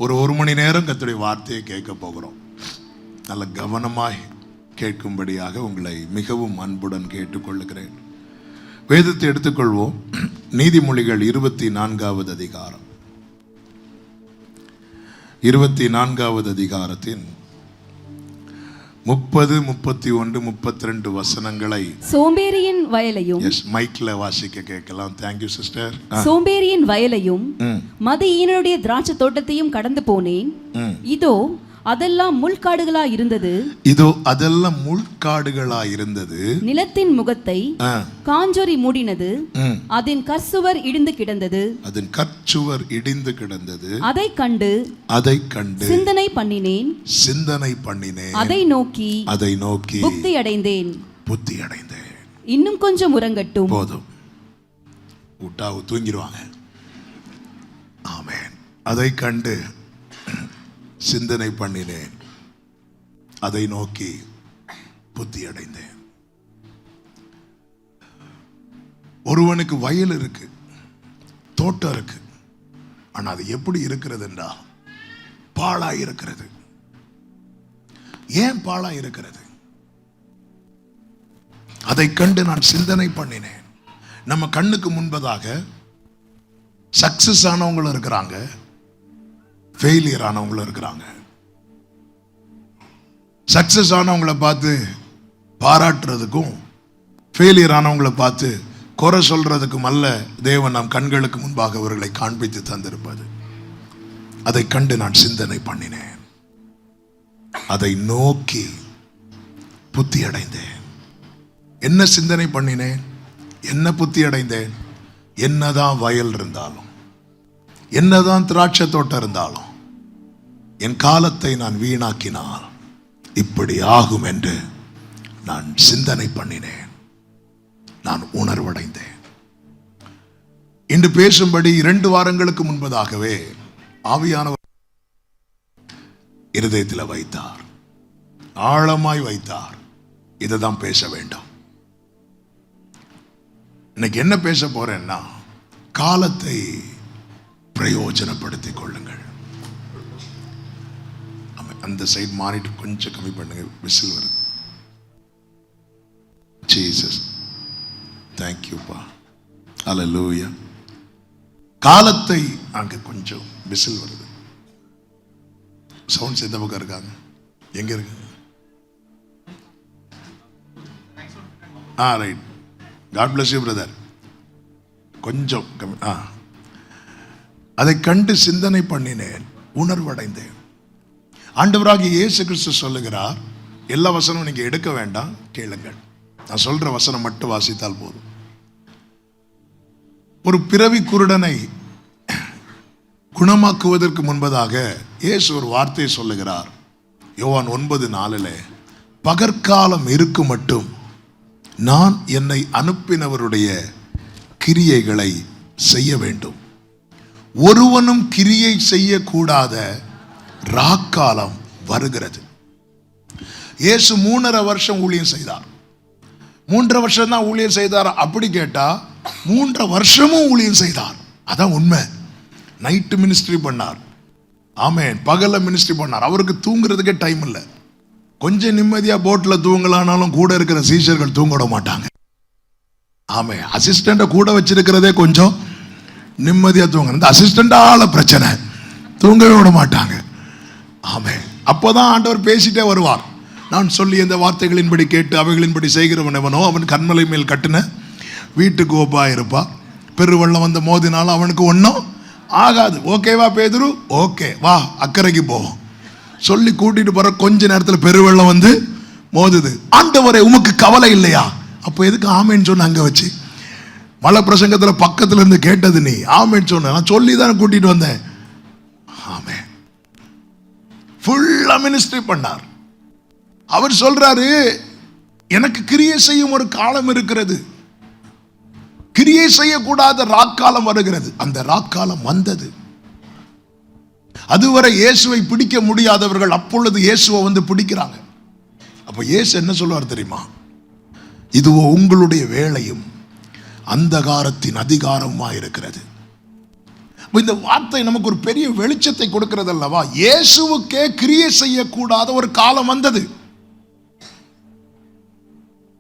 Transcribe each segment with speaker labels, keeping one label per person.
Speaker 1: ஒரு மணி நேரம் கர்த்தருடைய வார்த்தையை கேட்க போகிறோம். நல்ல கவனமாய் கேட்கும்படியாக உங்களை மிகவும் அன்புடன் கேட்டுக்கொள்ளுகிறேன். வேதத்தை எடுத்துக்கொள்வோம். நீதிமொழிகள் 24வது அதிகாரம். 24வது அதிகாரத்தின் 30, 31, 32 வசனங்களை
Speaker 2: சோம்பேறியின் வயலையும்
Speaker 1: மைக்ல வாசிக்க கேட்கலாம். Thank you sister.
Speaker 2: சோம்பேறியின் வயலையும் மதியீனனுடைய திராட்சை தோட்டத்தையும் கடந்து போனேன். இதோ அதெல்லாம் முள்காடுகளா இருந்தது. நிலத்தின் முகத்தை காஞ்சொரி மூடினது. அதன் கற்சுவர் இடிந்து கிடந்தது. அதை கண்டு சிந்தனை பண்ணினேன். அதை நோக்கி புத்தி அடைந்தேன். இன்னும் கொஞ்சம் உறங்கட்டும்.
Speaker 1: போதும், தூங்கிடுவாங்க. ஆமென். அதை கண்டு சிந்தனை பண்ணினேன், அதை நோக்கி புத்தி அடைந்தேன். ஒருவனுக்கு வயல் இருக்கு, தோட்டம் இருக்கு. ஆனா அது எப்படி இருக்கிறது என்றா பாழாய் இருக்கிறது. ஏன் பாழாய் இருக்கிறது? அதை கண்டு நான் சிந்தனை பண்ணினேன். நம்ம கண்ணுக்கு முன்பதாக சக்சஸ் ஆனவங்களும் இருக்கிறாங்க, ஃபெயிலியர் ஆனவங்களும் இருக்கிறாங்க. சக்சஸ் ஆனவங்களை பார்த்து பாராட்டுறதுக்கும் ஃபெயிலியர் ஆனவங்களை பார்த்து குறை சொல்றதுக்கும் அல்ல தேவன் நம் கண்களுக்கு முன்பாக அவர்களை காண்பித்து தந்திருப்பது. அதை கண்டு நான் சிந்தனை பண்ணினேன், அதை நோக்கி புத்தி அடைந்தேன். என்ன சிந்தனை பண்ணினேன், என்ன புத்தி அடைந்தேன்? என்னதான் வயல் இருந்தாலும், என்னதான் திராட்சை தோட்டம் இருந்தாலும், என் காலத்தை நான் வீணாக்கினால் இப்படி ஆகும் என்று நான் சிந்தனை பண்ணினேன். நான் உணர்வடைந்தேன். இன்று பேசும்படி 2 வாரங்களுக்கு முன்பதாகவே ஆவியானவர் இருதயத்தில் வைத்தார், ஆழமாய் வைத்தார். இதைதான் பேச வேண்டும். இன்னைக்கு என்ன பேச போறேன்னா, காலத்தை பிரயோஜனப்படுத்திக் கொள்ளுங்கள். அந்த சைடு மாறிட்டு கொஞ்சம் கம்மி பண்ணுங்க, விசில் வருது. ஜீசஸ், தேங்க்யூப்பா, அல்லேலூயா. காலத்தை அங்க கொஞ்சம் விசில் வருது. சவுண்ட்ஸ் எந்த பக்கம் இருக்காங்க? எங்க இருக்கு? Right. God bless you brother. கொஞ்சம் கம்மி. அதை கண்டு சிந்தனை பண்ணினேன், உணர்வடைந்தேன். ஆண்டவராகிய இயேசு கிறிஸ்து சொல்லுகிறார், எல்லா வசனமும் நீங்க எடுக்க வேண்டாம், கேளுங்கள். நான் சொல்ற வசனம் மட்டும் வாசித்தால் போதும். ஒரு பிறவி குருடனை குணமாக்குவதற்கு முன்பதாக இயேசு ஒரு வார்த்தையை சொல்லுகிறார். யோவான் 9:4, பகற்காலம் இருக்கும் மட்டும் நான் என்னை அனுப்பினவருடைய கிரியைகளை செய்ய வேண்டும். ஒருவனும் கிரியை செய்யக்கூடாத ராக்காலம் வருகிறது. இயேசு 3.5 வருஷம் ஊழியம் செய்தார். 3.5 வருஷம் தான் ஊழியம் செய்தார். அப்படி கேட்டா 3.5 வருஷமும் ஊழியம் செய்தார். அதான் உண்மை. நைட்டு மினிஸ்ட்ரி பண்ணார். ஆமென். பகல்ல மினிஸ்ட்ரி பண்ணார். அவருக்கு தூங்குறதுக்கே டைம் இல்லை. கொஞ்சம் நிம்மதியா போட்ல தூங்கலானாலும் கூட இருக்கிற சீஷர்கள் தூங்க விட மாட்டாங்க. ஆமென். அசிஸ்டண்ட கூட வச்சிருக்கிறதே கொஞ்சம் நிம்மதியா தூங்க. இந்த அசிஸ்டண்டால பிரச்சனை, தூங்கவே விட மாட்டாங்க. ஆமென். அப்போதான் ஆண்டவர் பேசிட்டே வருவார். நான் சொல்லி இந்த வார்த்தைகளின்படி கேட்டு அவைகளின்படி செய்கிறவன் எவனோ அவன் கண்மலை மேல் கட்டின வீட்டுக்கு ஒப்பா இருப்பா. பெருவெள்ளம் வந்து மோதினாலும் அவனுக்கு ஒன்றும் ஆகாது. ஓகேவா பேதுரு? ஓகே, வா அக்கறைக்கு போவோம் சொல்லி கூட்டிட்டு போற கொஞ்ச நேரத்தில் பெருவெள்ளம் வந்து மோதுது. ஆண்டவரே உமக்கு கவலை இல்லையா? அப்போ எதுக்கு ஆமேன்னு சொன்ன? அங்க வச்சு மலை பிரசங்கத்தில் பக்கத்துல இருந்து கேட்டது நீ ஆமேன்னு சொன்ன. நான் சொல்லி தான் கூட்டிட்டு வந்தேன். ஆமே. ஃபுல்லா மினிஸ்ட்ரி பண்ணார். அவர் சொல்றாரு, எனக்கு கிரியை செய்யும் ஒரு காலம் இருக்கிறது, கிரியை செய்யக்கூடாத ராக்காலம் வருகிறது. அந்த ராக்காலம் வந்தது. அதுவரை இயேசுவை பிடிக்க முடியாதவர்கள் அப்பொழுது இயேசுவை வந்து பிடிக்கிறாங்க. அப்ப இயேசு என்ன சொல்வார் தெரியுமா? இதுவோ உங்களுடைய வேலையும் அந்தகாரத்தின் அதிகாரமா இருக்கிறது. இந்த வார்த்தை நமக்கு ஒரு பெரிய வெளிச்சத்தை கொடுக்கிறது அல்லவா? இயேசுவுக்கே கிரியை செய்யக்கூடாத ஒரு காலம் வந்தது.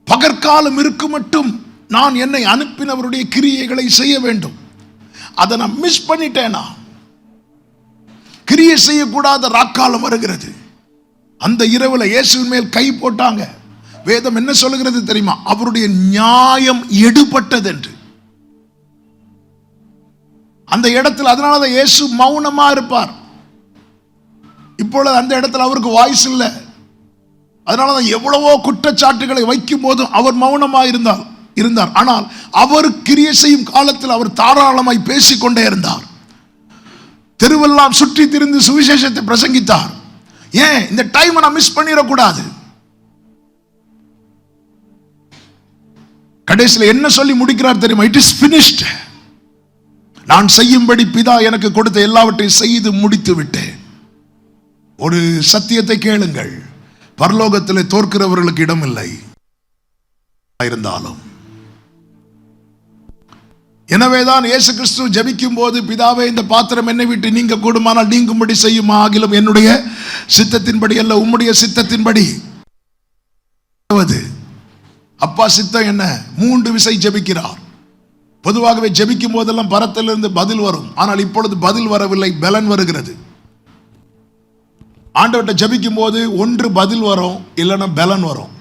Speaker 1: பகற்காலம் இருக்கு மட்டும் நான் என்னை அனுப்பினவருடைய கிரியைகளை செய்ய வேண்டும். அதை நான் மிஸ் பண்ணிட்டேனா, கிரியை செய்யக்கூடாத ராக்காலம் வருகிறது. அந்த இரவுல இயேசுவின் மேல் கை போட்டாங்க. வேதம் என்ன சொல்லுகிறது தெரியுமா? அவருடைய நியாயம் எடுபட்டது என்று. அந்த இடத்துல அதனாலதான் இயேசு மௌனமா இருப்பார். இப்பொழுது அந்த இடத்துல அவருக்கு வாய்ஸ் இல்லை. அதனாலதான் எவ்வளவோ குற்றச்சாட்டுகளை வைக்கும் போதும் அவர் மௌனமா இருந்தார். ஆனால் அவர் கிரியை செய்யும் காலத்தில் அவர் தாராளமாய் பேசிக்கொண்டே இருந்தார். தெருவெல்லாம் சுற்றி திரிந்து சுவிசேஷத்தை பிரசங்கித்தார். ஏன் இந்த டைம் நான் மிஸ் பண்ணிடக்கூடாது. கடைசியில் என்ன சொல்லி முடிக்கிறார் தெரியுமா? It is finished. நான் செய்யும்படி பிதா எனக்கு கொடுத்த எல்லாவற்றையும் செய்து முடித்து விட்டேன். ஒரு சத்தியத்தை கேளுங்கள், பரலோகத்தில் தோற்கிறவர்களுக்கு இடம் இல்லை இருந்தாலும். எனவேதான் இயேசு கிறிஸ்து ஜெபிக்கும் போது, பிதாவே இந்த பாத்திரம் என்னை விட்டு நீங்க கூடுமானால் நீங்கும்படி செய்யுமா, ஆகிலும் என்னுடைய சித்தத்தின்படி அல்ல உம்முடைய சித்தத்தின்படி. அப்பா சித்தம் என்ன? 3 விசை ஜெபிக்கிறார். பொதுவாகவே ஜெபிக்கும் போதெல்லாம் பரத்திலிருந்து பதில் வரும். ஆனால் இப்பொழுது பதில் வரவில்லை, பலன் வருகிறது. ஆண்டவர்கிட்ட ஜெபிக்கும் போது ஒன்று பதில் வரும், இல்லைன்னா பலன் வரும்.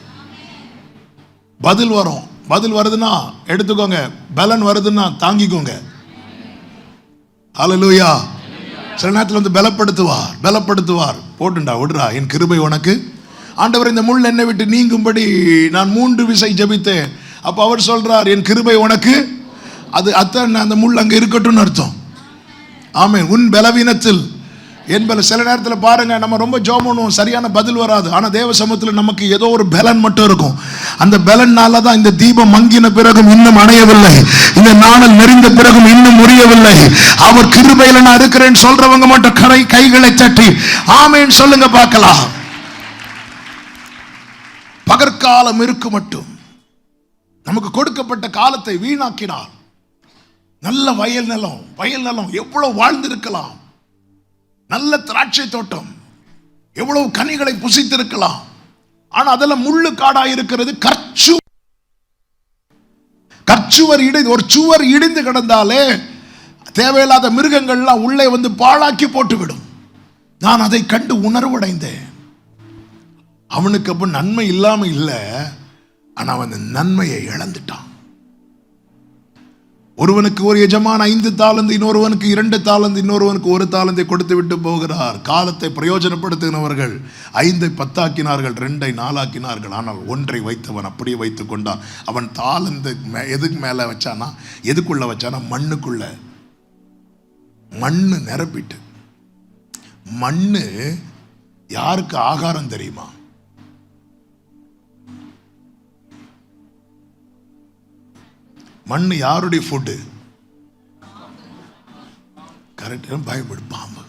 Speaker 1: பதில் வரும். பதில் வருதுன்னா எடுத்துக்கோங்க, பலன் வருதுன்னா தாங்கிக்கோங்க. ஹல்லேலூயா. சில நேரத்தில் வந்து பலப்படுத்துவார். போட்டுண்டா விடுறா, என் கிருபை உனக்கு. ஆண்டவர் இந்த முள் என்னை விட்டு நீங்கும்படி நான் 3 விசை ஜெபித்தேன். அப்ப அவர் சொல்றார், என் கிருபை உனக்கு. அது அத்தனை அந்த முள் அங்க இருக்கட்டும் அர்த்தம். ஆமென். உன் பலவீனத்தில் என்பது. சில நேரத்தில் பாருங்க, நம்ம ரொம்ப ஜெபம் பண்ணுவோம், சரியான பதில் வராது. ஆனா தேவ சமூகத்தில் நமக்கு ஏதோ ஒரு பலன் மட்டும் இருக்கும். அந்த பலனால தான் இந்த தீபம் மங்கின பிறகும் இன்னும் அணையவில்லை, இந்த நாணல் நெறிந்த பிறகும் இன்னும் முடியவில்லை. அவர் கிருபையில நான் இருக்கிறேன் சொல்றவங்க மட்டும் கைகளை தட்டி ஆமென் சொல்லுங்க பார்க்கலாம். பகற்காலம் இருக்கு மட்டும் நமக்கு கொடுக்கப்பட்ட காலத்தை வீணாக்கினார். நல்ல வயல் நிலம் எவ்வளவு வாழ்ந்திருக்கலாம். நல்ல திராட்சை தோட்டம், எவ்வளவு கனிகளை புசித்திருக்கலாம். ஆனா அதெல்லாம் முள்ளு காடா இருக்கிறது. கற்சுவர் ஒரு சுவர் இடிந்து கிடந்தாலே தேவையில்லாத மிருகங்கள்லாம் உள்ளே வந்து பாழாக்கி போட்டுவிடும். நான் அதை கண்டு உணர்வடைந்தேன். அவனுக்கு அப்ப நன்மை இல்லாம இல்லை, ஆனா அவன் நன்மையை இழந்துட்டான். ஒருவனுக்கு ஒரு எஜமான் 5 தாலந்து, இன்னொருவனுக்கு 2 தாலந்து, இன்னொருவனுக்கு 1 தாலந்தை கொடுத்து விட்டு போகிறார். காலத்தை பிரயோஜனப்படுத்தினவர்கள் 5ஐ 10 ஆக்கினார்கள், 2ஐ 4 ஆக்கினார்கள். ஆனால் 1ஐ வைத்தவன் அப்படியே வைத்துக் கொண்டான். அவன் தாலந்து எதுக்கு மேல வச்சானா, எதுக்குள்ள வச்சானா, மண்ணுக்குள்ள. மண்ணு நிரப்பிட்டு. மண்ணு யாருக்கு ஆகாரம் தெரியுமா? மண்ணு யாருடைய ஃபுட்டு? கரெக்டாக பயப்படு. பாம்பு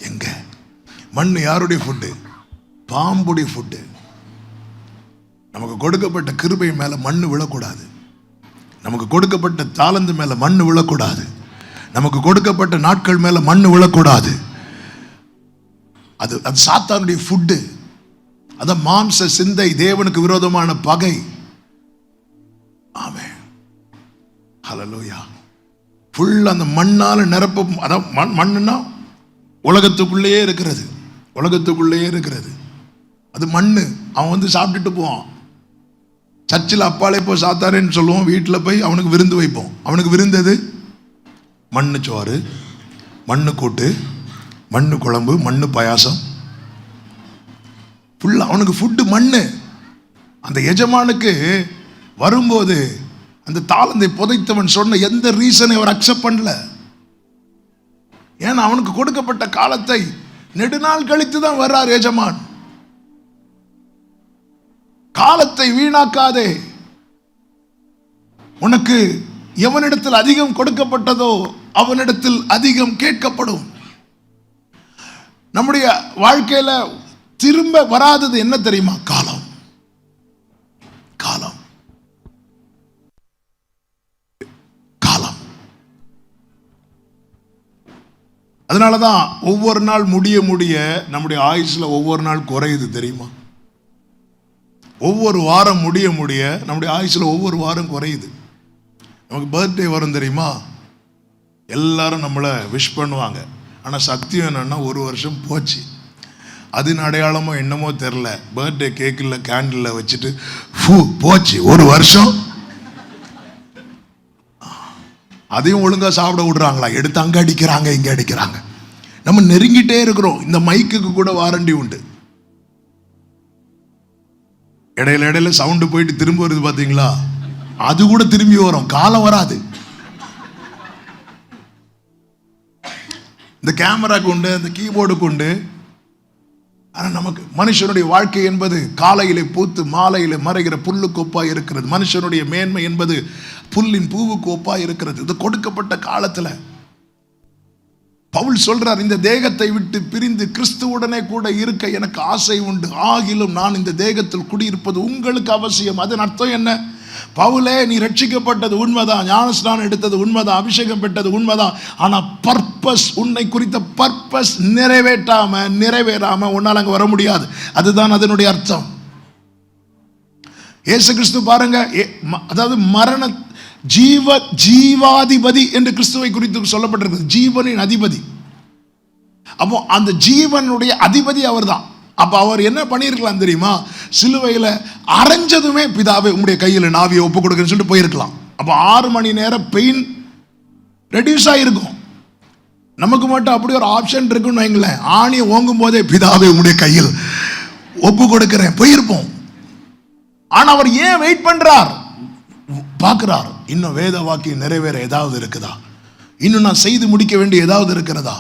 Speaker 1: எங்க? மண்ணு யாருடைய ஃபுட்டு? பாம்புடைய ஃபுட்டு. நமக்கு கொடுக்கப்பட்ட கிருபை மேல மண்ணு விழக்கூடாது. நமக்கு கொடுக்கப்பட்ட தாளந்து மேல மண்ணு விழக்கூடாது. நமக்கு கொடுக்கப்பட்ட நாட்கள் மேல மண்ணு விழக்கூடாது. அது சாத்தானுடைய ஃபுட்டு. அத மாம்ச சிந்தை, தேவனுக்கு விரோதமான பகை. ஆமென். ஹல்லேலூயா. ஃபுல் அந்த மண்ணால நிரப்ப. அதான் மண்ணுன்னா உலகத்துக்குள்ளேயே இருக்கிறது. அது மண்ணு. அவன் வந்து சாப்பிட்டுட்டு போவான். சர்ச்சில் அப்பாலே போய் சாத்தாரேன்னு சொல்லுவோம். வீட்டில் போய் அவனுக்கு விருந்து வைப்போம். அவனுக்கு விருந்தது மண்ணு சோறு, மண்ணு கூட்டு, மண்ணு குழம்பு, மண்ணு பாயாசம். ஃபுல்லா அவனுக்கு ஃபுட்டு மண்ணு. அந்த எஜமானுக்கு வரும்போது அந்த தாளந்தை புதைத்தவன் சொன்ன எந்த ரீசனை அவர் அக்செப்ட் பண்ணல. ஏன்னா அவனுக்கு கொடுக்கப்பட்ட காலத்தை நெடுநாள் கழித்து தான் வர்றார் எஜமான். காலத்தை வீணாக்காதே. உனக்கு எவனிடத்தில் அதிகம் கொடுக்கப்பட்டதோ அவனிடத்தில் அதிகம் கேட்கப்படும். நம்முடைய வாழ்க்கையில திரும்ப வராதது என்ன தெரியுமா? காலம். அதனாலதான் ஒவ்வொரு நாள் முடிய முடிய நம்முடைய ஆயுசுல ஒவ்வொரு நாள் குறையுது தெரியுமா? ஒவ்வொரு வாரம் முடிய முடிய நம்முடைய ஆயுசுல ஒவ்வொரு வாரம் குறையுது. நமக்கு பர்த்டே வரும் தெரியுமா? எல்லாரும் நம்மளை விஷ் பண்ணுவாங்க. ஆனா சத்தியம் என்னன்னா, ஒரு வருஷம் போச்சு. அதன் அடையாளமோ என்னமோ தெரில, பர்த்டே கேக்கில் கேண்டில் வச்சுட்டு போச்சு ஒரு வருஷம். அதையும் ஒழுங்கா சாப்பிட விடுறாங்களா? எடுத்து அங்க அடிக்கிறாங்க, இங்க அடிக்கிறாங்க. நம்ம நெருங்கிட்டே இருக்கிறோம். இந்த மைக்குக்கு கூட வாரண்டி உண்டு. இடையில இடையில சவுண்டு போயிட்டு திரும்ப வருது பாத்தீங்களா? அது கூட திரும்பி வரும், காலம் வராது. இந்த கேமராக்கு உண்டு, இந்த கீபோர்டுக்கு உண்டு. ஆனால் நமக்கு மனுஷனுடைய வாழ்க்கை என்பது காலையிலே பூத்து மாலையிலே மறைகிற புல்லுக்கு ஒப்பாய் இருக்கிறது. மனுஷனுடைய மேன்மை என்பது புல்லின் பூவுக்கு ஒப்பாய் இருக்கிறது. இது கொடுக்கப்பட்ட காலத்தில் பவுல் சொல்றார், இந்த தேகத்தை விட்டு பிரிந்து கிறிஸ்துவுடனே கூட இருக்க எனக்கு ஆசை உண்டு. ஆகிலும் நான் இந்த தேகத்தில் குடியிருப்பது உங்களுக்கு அவசியம். அதன் அர்த்தம் என்ன? பவுலே, நீ ரட்சிக்கப்பட்டது உண்மைதான், ஞானஸ்நானம் எடுத்தது உண்மைதான், அபிஷேகம் பெற்றது உண்மைதான். ஆனா பர்பஸ், உன்னை குறித்த பர்பஸ் நிறைவேறாம உன்னால் அங்க வர முடியாது. அதுதான் அதனுடைய அர்த்தம். இயேசு கிறிஸ்து பாருங்க, அதாவது மரண ஜீவாதிபதி என்று கிறிஸ்துவை குறித்து சொல்லப்பட்டிருக்கு. ஜீவனின் அதிபதி. அப்போ அந்த ஜீவனுடைய அதிபதி அவர் தான். அப்ப அவர் என்ன பண்ணியிருக்கலாம் தெரியுமா? சிலுவையில் அரைஞ்சதுமே, பிதாவே உங்களுடைய கையில் நாவியை ஒப்பு கொடுக்குன்னு சொல்லிட்டு போயிருக்கலாம். அப்ப 6 மணி நேரம் பெயின் ரெடியூஸ் ஆகிருக்கும். நமக்கு மட்டும் அப்படி ஒரு ஆப்ஷன் இருக்குன்னு வைங்களேன். ஆணியை ஓங்கும் போதே பிதாவே உங்களுடைய கையில் ஒப்பு கொடுக்கிறேன் போயிருப்போம். ஆனா அவர் ஏன் வெயிட் பண்றார்? பார்க்கிறார், இன்னும் வேத வாக்கியம் நிறைவேற ஏதாவது இருக்குதா, இன்னும் நான் செய்து முடிக்க வேண்டிய ஏதாவது இருக்கிறதா.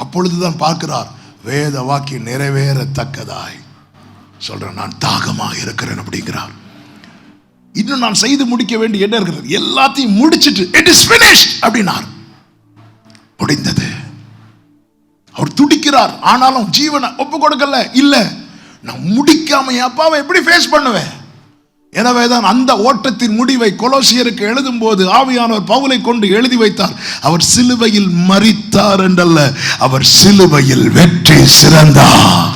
Speaker 1: அப்பொழுதுதான் பார்க்கிறார், வேத வாக்கியம் நிறைவேறத்தக்கதாய் சொல்றேன், நான் தாகமாக இருக்கிறேன் அப்படிங்கிறார். இன்னும் நான் செய்து முடிக்க வேண்டிய என்ன இருக்கிறது, எல்லாத்தையும் முடிச்சிட்டு இட் இஸ் finished அப்படின்னார். முடிந்தது. அவர் துடிக்கிறார். ஆனாலும் ஜீவனை ஒப்பு கொடுக்கல. இல்ல, நான் முடிக்காம என் அப்பாவை எப்படி ஃபேஸ் பண்ணுவேன்? எனவேதான் அந்த ஓட்டத்தின் முடிவை கொலோசியருக்கு எழுதும் போது ஆவியானவர் பவுலை கொண்டு எழுதி வைத்தார். அவர் சிலுவையில் மரித்தார் என்றல்ல, அவர் சிலுவையில் வெற்றி சிறந்தார்.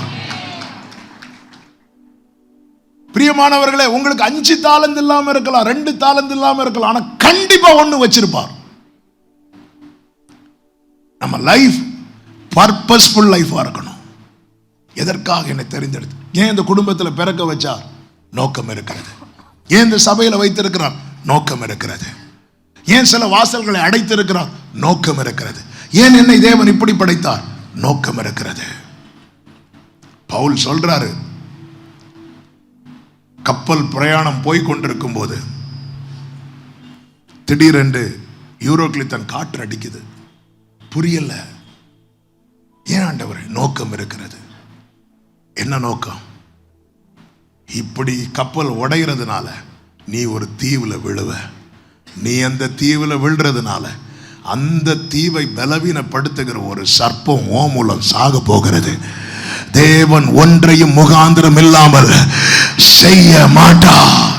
Speaker 1: பிரியமானவர்களே, உங்களுக்கு 5 தாலந்து இல்லாம இருக்கலாம், 2 தாலந்து இல்லாம இருக்கலாம், ஆனா கண்டிப்பா 1 வச்சிருப்பார். நம்ம லைஃப் பர்பஸ்ஃபுல் லைஃபா இருக்கணும். எதற்காக என்னை தெரிந்தெடுத்து, ஏன் இந்த குடும்பத்தில் பிறக்க வச்சார்? நோக்கம் இருக்கிறது. ஏன் இந்த சபையில் வைத்திருக்கிறார்? நோக்கம் இருக்கிறது. ஏன் சில வாசல்களை அடைத்திருக்கிறார்? நோக்கம் இருக்கிறது. ஏன் என்னை தேவன் இப்படி படைத்தார்? நோக்கம் இருக்கிறது. பவுல் சொல்றாரு, கப்பல் பிரயாணம் போய் கொண்டிருக்கும் போது திடீரென்று யூரோக்ளித்தன் காற்று அடிக்குது. புரியல. ஏன் ஆண்டவரே? நோக்கம் இருக்கிறது. என்ன நோக்கம்? இப்படி கப்பல் உடைகிறதுனால நீ ஒரு தீவுல விழுவ. நீ அந்த தீவுல விழுறதுனால அந்த தீவை பலவீனப்படுத்துகிற ஒரு சர்ப்பம் ஓ மூலம் சாக போகிறது. தேவன் ஒன்றையும் முகாந்திரம் இல்லாமல் செய்ய மாட்டார்.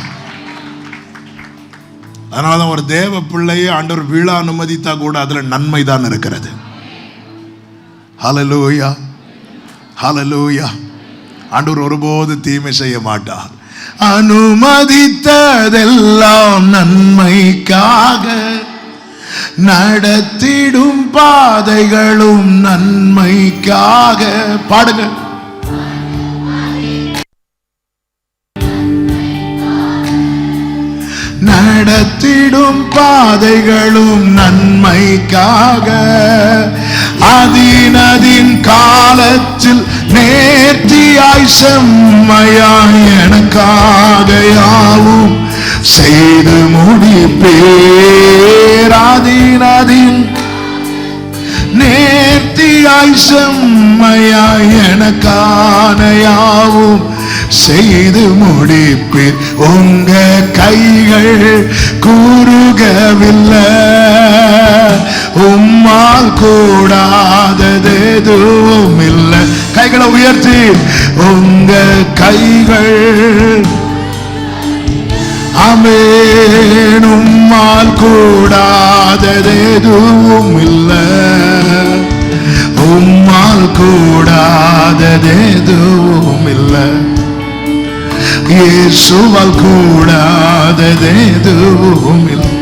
Speaker 1: அதனாலதான் ஒரு தேவ பிள்ளையை ஆண்டவர் விழ அனுமதித்தா கூட அதுல நன்மை தான் இருக்கிறது. ஹல்லேலூயா, ஹல்லேலூயா. ஆண்டவர் ஒருபோது தீமை செய்ய மாட்டார். அனுமதித்ததெல்லாம் நன்மைக்காக, நடத்திடும் பாதைகளும் நன்மைக்காக. பாடுங்க. நடத்திடும் பாதைகளும் நன்மைக்காக, அதின் காலத்தில் நேர்த்தியாய் செம்மையாய் எனக்காக யாவும் செய்து முடிப்பேர். அதின் நேர்த்தியாய் செம்மையாய் எனக்கான யாவும் செய்து முடிப்பீர். உங்க கைகள் கூறுகவில்லை, உம்மால் கூடாதது எதுவும் இல்லை. கைகளை உயர்த்தி, உங்க கைகள் ஆமென், உம்மால் கூடாதது எதுவும் இல்லை. உம்மால் கூடாதது எதுவும் இல்லை, இயேசுவால் கூடாதது எதுவும் இல்லை.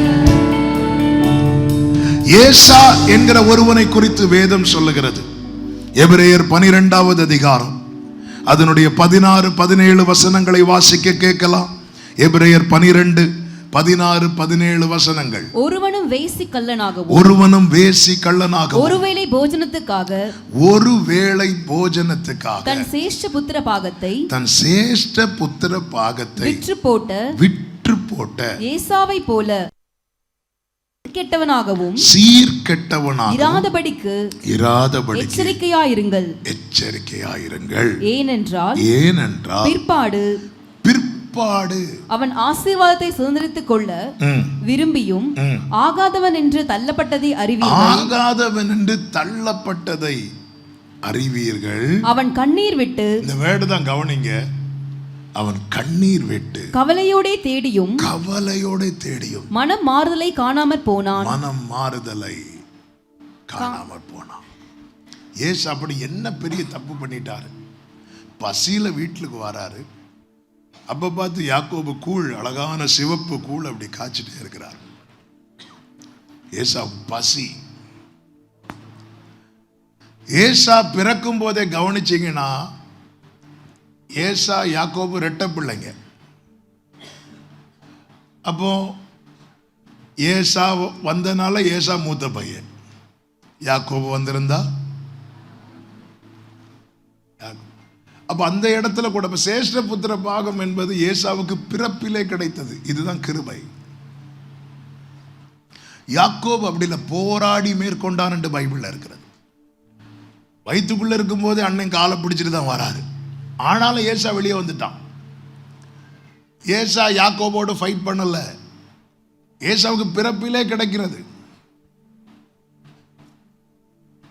Speaker 1: ஏசா என்கிற ஒருவனை குறித்து வேதம் சொல்லுகிறது. எபிரேயர் 12வது அதிகாரம் அதனுடைய 16, 17 வசனங்களை வாசிக்க கேட்கலாம். எபிரேயர் 12, 16, 17 வசனங்கள்.
Speaker 2: ஒருவனும் வேசி கள்ளனாகவும் ஒருவேளை போஜனத்துக்காக தன் சேஷ்ட புத்திர பாகத்தை விற்று போட்ட ஏசாவை போல கெட்டவனாகவும்
Speaker 1: இராதபடிக்கு
Speaker 2: எச்சரிக்கையாயிருங்கள். ஏனென்றால் பிற்பாடு அவன் ஆசீர்வாதத்தை சுதந்தரித்துக் கொள்ள விரும்பியும் ஆகாதவன் என்று தள்ளப்பட்டதை அறிவீர்கள். அவன் கண்ணீர் விட்டு,
Speaker 1: இந்த வேர்டு தான் கவனிங்க, அவன் கண்ணீர் விட்டு
Speaker 2: கவலையோடே தேடியும்
Speaker 1: மனம்
Speaker 2: மாறுதலை காணாமற் போனான்.
Speaker 1: ஏசு அப்படி என்ன பெரிய தப்பு பண்ணிட்டாரு? பசியில வீட்டுக்கு வராரு. அப்ப பார்த்து யாக்கோபு கூழ், அழகான சிவப்பு கூழ் அப்படி காய்ச்சிட்டே இருக்கிறார். ஏசா பசி. ஏசா பிறக்கும் போதே கவனிச்சீங்கன்னா ஏசா யாக்கோபு ரெட்டை பிள்ளைங்க. அப்போ ஏசா வந்தனால ஏசா மூத்த பையன், யாக்கோபு வந்திருந்தா அப்ப அந்த இடத்துல கூட சேஷ்ட புத்திர பாகம் என்பது ஏசாவுக்கு பிறப்பிலே கிடைத்தது. இதுதான் கிருபை. யாக்கோபு அப்படி இல்லை, போராடி மேற்கொண்டான் என்று பைபிள்ல இருக்கிறது. வயிற்றுக்குள்ள இருக்கும் போதே அண்ணன் காலை பிடிச்சிட்டு தான் வராரு. ஆனாலும் ஏசா வெளியே வந்துட்டான். ஏசா யாக்கோபோடு ஃபைட் பண்ணல. ஏசாவுக்கு பிறப்பிலே கிடைக்கிறது.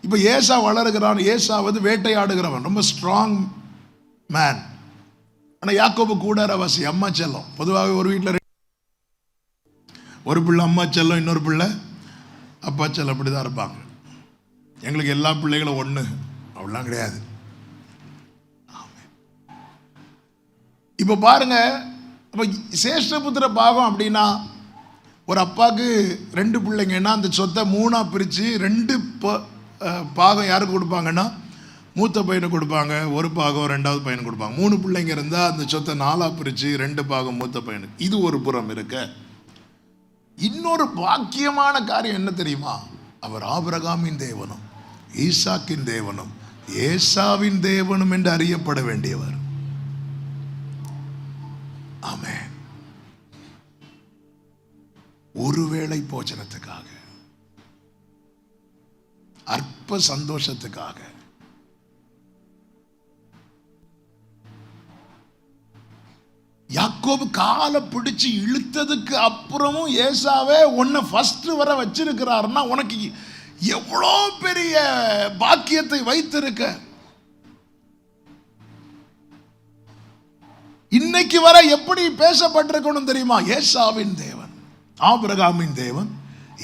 Speaker 1: இப்ப ஏசா வளருகிறான். ஏசா வேட்டையாடுகிறவன், ரொம்ப ஸ்ட்ராங் மேன். ஆனா யாக்கோபு கூடாரவாசி, அம்மா செல்லம். பொதுவாக ஒரு வீட்டில் ஒரு பிள்ளை அம்மா செல்லம், இன்னொரு பிள்ளை அப்பா செல்லம், அப்படிதான் இருப்பாங்க. எங்களுக்கு எல்லா பிள்ளைகளும் ஒண்ணு அப்படிலாம் கிடையாது. இப்ப பாருங்க, சேஷ்டபுத்திர பாகம் அப்படின்னா ஒரு அப்பாவுக்கு 2 பிள்ளைங்கன்னா அந்த சொத்தை 3ஆ பிரித்து 2 பாகம் யாருக்கு கொடுப்பாங்கன்னா மூத்த பையனுக்கு கொடுப்பாங்க, ஒரு பாகம் 2வது பையனுக்கு கொடுப்பாங்க. 3 பிள்ளைங்க இருந்தால் அந்த சொத்தை 4ஆ பிரித்து 2 பாகம் மூத்த பையனுக்கு. இது ஒரு புறம் இருக்க, இன்னொரு பாக்கியமான காரியம் என்ன தெரியுமா? அவர் ஆபிரகாமின் தேவனும் ஈசாக்கின் தேவனும் ஏசாவின் தேவனும் என்று அறியப்பட வேண்டியவர். ஆமென். ஒருவேளை போஜனத்துக்காக, அற்ப சந்தோஷத்துக்காக யாக்கோபு காலை பிடிச்சு இழுத்ததுக்கு அப்புறமும் ஏசாவே உன்னை ஃபர்ஸ்ட் வர வச்சிருக்கிறாருன்னா உனக்கு எவ்வளோ பெரிய பாக்கியத்தை வைத்திருக்க. இன்னைக்கு வர எப்படி பேசப்பட்டிருக்கணும் தெரியுமா? ஏசாவின் தேவன், ஆபிரகாமின் தேவன்,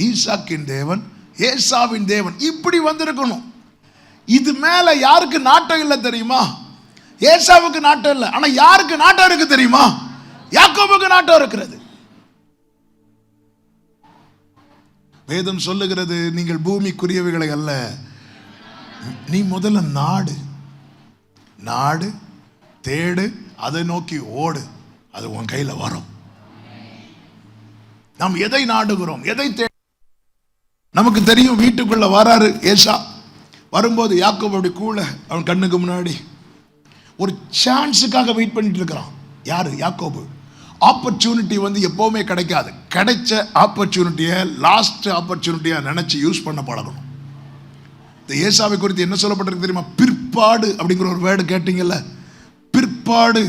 Speaker 1: ஈசாக்கின் தேவன், ஏசாவின் தேவன், இப்படி வந்திருக்கணும். இது மேல யாருக்கு நாட்டம் இல்லை தெரியுமா? ஏசாவுக்கு நாட்டம் இல்லை. ஆனா யாருக்கு நாட்டம் இருக்கு தெரியுமா? யாக்கோபுக்கு நாட்டம் இருக்கிறது. வேதம் சொல்லுகிறது, நீங்கள் பூமிக்குரியவைகளை அல்ல, நீ முதல்ல நாடு தேடு, அதை நோக்கி ஓடு, அது உன் கையில வரும். நாம் எதை நாடுகிறோம், எதை தேடு? நமக்கு தெரியும். வீட்டுக்குள்ள வராரு ஏசா, வரும்போது யாக்கோபு அப்படி கூழ அவன் கண்ணுக்கு முன்னாடி ஒரு சான்ஸுக்காக வெயிட் பண்ணிட்டு இருக்கிறான். யாரு? யாக்கோபு. ஆப்பர்ச்சுனிட்டி எப்பவுமே கிடைக்காது. கிடைச்ச ஆப்பர்ச்சுனிட்டியை லாஸ்ட் ஆப்பர்ச்சுனிட்டியா நினைச்சு யூஸ் பண்ண பழகணும். இந்த ஏசாவை குறித்து என்ன சொல்லப்பட்டிருக்கு தெரியுமா? பிற்பாடு அப்படிங்கிற ஒரு வேர்டு கேட்டீங்கல்ல, பிற்பாடு.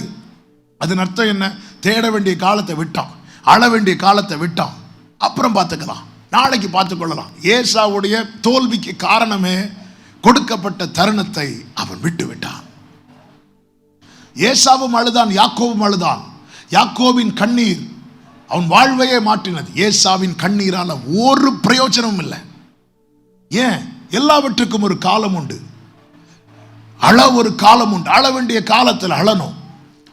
Speaker 1: அதன் அர்த்தம் என்ன? தேட வேண்டிய காலத்தை விட்டான், அழ வேண்டிய காலத்தை விட்டான். அப்புறம் பார்த்துக்கலாம், நாளைக்கு பார்த்துக்கொள்ளலாம். ஏசாவுடைய தோல்விக்கு காரணமே கொடுக்கப்பட்ட தருணத்தை அவன் விட்டு விட்டான். ஏசாவும் அழுதான், யாக்கோவும் அழுதான். யாக்கோவின் கண்ணீர் அவன் வாழ்வையே மாற்றினது. ஏசாவின் கண்ணீரால ஒரு பிரயோஜனமும் இல்லை. ஏன்? எல்லாவற்றுக்கும் ஒரு காலம் உண்டு. அழ ஒரு காலம் உண்டு. அழ வேண்டிய காலத்தில் அழணும்.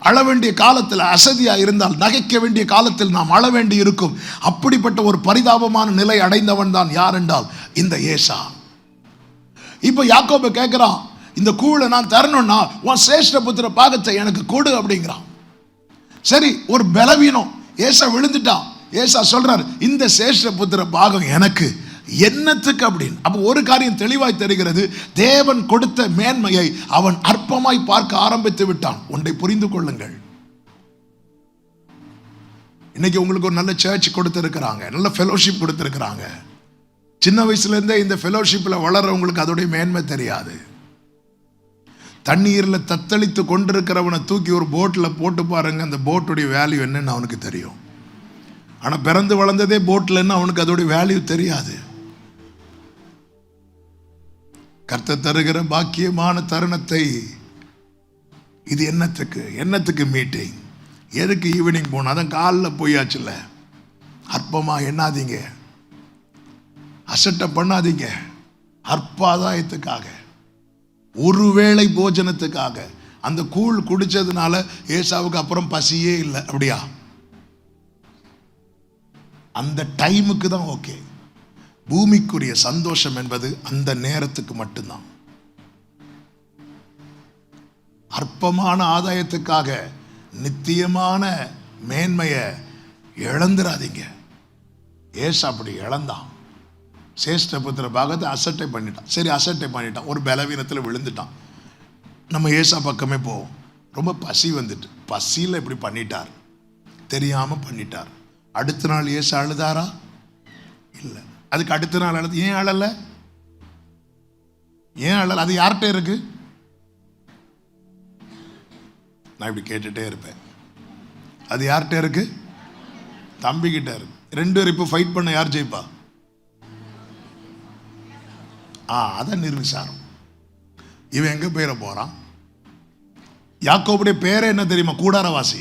Speaker 1: அழ வேண்டிய காலத்தில் அசதியா இருந்தால் நகைக்க வேண்டிய காலத்தில் நாம் அழ வேண்டி இருக்கும். அப்படிப்பட்ட ஒரு பரிதாபமான நிலை அடைந்தவன் தான் யார் என்றால் இந்த ஏசா. இப்ப யாக்கோபு கேட்கிறான், இந்த கூழை நான் தரணும்னா உன் சேஷ்ட புத்திர பாகத்தை எனக்கு கொடு அப்படிங்கிறான். சரி, ஒரு பலவீனம், ஏசா விழுந்துட்டான். ஏசா சொல்றாரு, இந்த சேஷ்ட புத்திர பாகம் எனக்கு என்னத்துக்கு அப்படின்னு. அப்ப ஒரு காரியம் தெளிவாய் தெரிகிறது, தேவன் கொடுத்த மேன்மையை அவன் அற்பமாய் பார்க்க ஆரம்பித்து விட்டான். ஒன்றை புரிந்து கொள்ளுங்கள், இன்னைக்கு உங்களுக்கு ஒரு நல்ல சர்ச் கொடுத்திருக்கிறாங்க, நல்ல ஃபெலோஷிப் கொடுத்திருக்கிறாங்க. சின்ன வயசுல இருந்தே இந்த ஃபெலோஷிப்ல வளர்றவங்களுக்கு அதோடைய மேன்மை தெரியாது. தண்ணீர்ல தத்தளித்து கொண்டிருக்கிறவனை தூக்கி ஒரு போட்ல போட்டு பாருங்க, அந்த போட்டுடைய வேல்யூ என்னன்னு அவனுக்கு தெரியும். ஆனா பிறந்து வளர்ந்ததே போட்லன்னு அவனுக்கு அதோடைய வேல்யூ தெரியாது. கர்த்தர் தருகிற பாக்கியமான தருணத்தை, இது என்னத்துக்கு மீட்டிங், எதுக்கு ஈவினிங் போன, அதான் காலில் போயாச்சுல்ல. அற்பமா எண்ணாதீங்க, அசட்டை பண்ணாதீங்க. அற்பாதாயத்துக்காக, ஒருவேளை போஜனத்துக்காக அந்த கூழ் குடிச்சதுனால ஏசாவுக்கு அப்புறம் பசியே இல்லை. அப்படியா? அந்த டைமுக்கு தான் ஓகே. பூமிக்குரிய சந்தோஷம் என்பது அந்த நேரத்துக்கு மட்டும்தான். அற்பமான ஆதாயத்துக்காக நித்தியமான மேன்மையை இழந்துடாதீங்க. ஏசா அப்படி இழந்தான். சேஷ்ட புத்திர பாகத்தை அசட்டை பண்ணிட்டான். சரி, அசட்டை பண்ணிட்டான், ஒரு பலவீனத்தில் விழுந்துட்டான். நம்ம ஏசா பக்கமே போவோம். ரொம்ப பசி வந்துட்டு, பசியில் இப்படி பண்ணிட்டார், தெரியாமல் பண்ணிட்டார். அடுத்த நாள் ஏசா அழுதாரா? இல்லை. அதுக்கு அடுத்த நாள் அழுது. ஏன் அழலை? அது யார்கிட்ட இருக்கு? நான் இப்படி கேட்டுட்டே இருப்பேன். அது யார்கிட்ட இருக்கு? தம்பி கிட்ட இருக்கு. ரெண்டு பேரும் இப்போ ஃபைட் பண்ண யார் ஜெயிப்பா? அதான் நிர்விசாரம். இவன் எங்க போயிட போறான்? யாக்கோபுடைய பேரே என்ன தெரியுமா? கூடாரவாசி.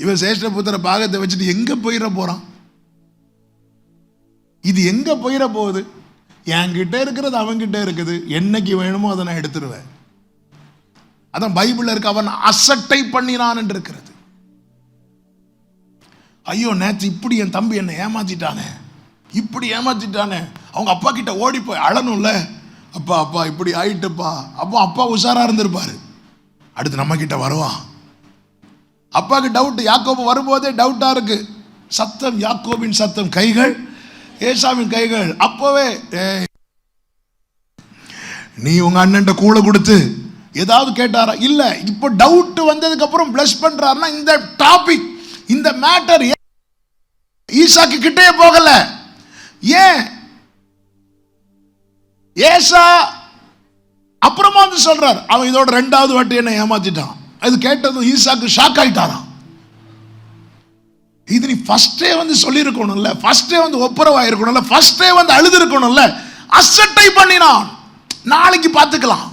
Speaker 1: இவன் சேஷ்ட புத்திர பாகத்தை வச்சுட்டு எங்க போயிட போறான்? இது எங்க போயிட போகுது? என்கிட்ட இருக்கிறது அவன்கிட்ட இருக்குது, என்னைக்கு வேணுமோ அதை நான் எடுத்துருவேன். அதான் பைபிள்ல இருக்கு, அவன் அசட்டை பண்ணினான் என்று இருக்கிறது. ஐயோ, நேற்று இப்படி என் தம்பி என்னை ஏமாத்திட்டானே, இப்படி ஏமாத்திட்டானே. அவங்க அப்பா கிட்ட ஓடி போய் அழணும்ல, அப்பா அப்பா இப்படி ஆயிட்டுப்பா. அப்போ அப்பா உஷாரா இருந்திருப்பாரு. அடுத்து நம்ம கிட்ட வருவான். அப்பாவுக்கு டவுட், யாக்கோபு வரும்போதே டவுட்டா இருக்கு. சத்தம் யாக்கோபின் சத்தம், கைகள் ஏசாவின் கைகள். அப்பவே நீ உங்க அண்ணன் கூளை கொடுத்து ஏதாவது கேட்டாரா? இல்ல. இப்போ டவுட் வந்ததுக்கு அப்புறம் பிளஸ் பண்றாருன்னா இந்த டாபிக், இந்த மேட்டர் ஈசாக்கு கிட்டே போகல. ஏன்? ஏசா அப்புறமா வந்து சொல்றார், அவன் இதோட ரெண்டாவது வாட்டி என்ன ஏமாத்திட்டான். அது கேட்டதும் ஈசாக்கு ஷாக் ஆயிட்டாராம். இது நீ ஃபர்ஸ்டே வந்து சொல்லியிருக்கணும்ல, ஃபர்ஸ்டே வந்து ஒப்புரவாயிருக்கணும்ல, ஃபர்ஸ்டே வந்து அழுது இருக்கணும்ல. அசட்டை பண்ணினான். நாளைக்கு பார்த்துக்கலாம்.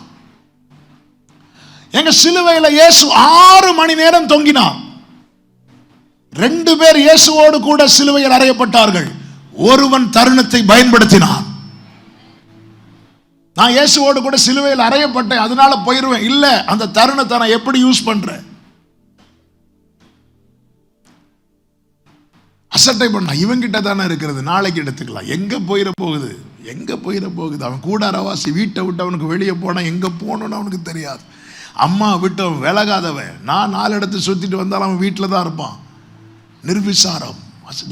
Speaker 1: எங்க சிலுவையில் இயேசு 6 மணி நேரம் தொங்கினார். 2 பேர் இயேசுவோடு கூட சிலுவையில் அறையப்பட்டார்கள். ஒருவன் தருணத்தை பயன்படுத்தினான். நான் இயேசுவோடு கூட சிலுவையில் அறையப்பட்டேன், அதனால போயிருவேன். இல்ல, அந்த தருணத்தை நான் எப்படி யூஸ் பண்றேன்? அசட்டை பண்ண இவங்கிட்ட தானே இருக்கிறது, நாளைக்கு எடுத்துக்கலாம். எங்க போயிட போகுது? எங்க போயிட போகுது? அவன் கூடாரவாசி, வீட்டை விட்டு அவனுக்கு வெளியே போனா எங்க போகணும்னு அவனுக்கு தெரியாது. அம்மா விட்டு அவன் விலகாதவன். நான் 4 இடத்து சுத்திட்டு வந்தாலும் அவன் வீட்டில் தான் இருப்பான். நிர்விசாரம்.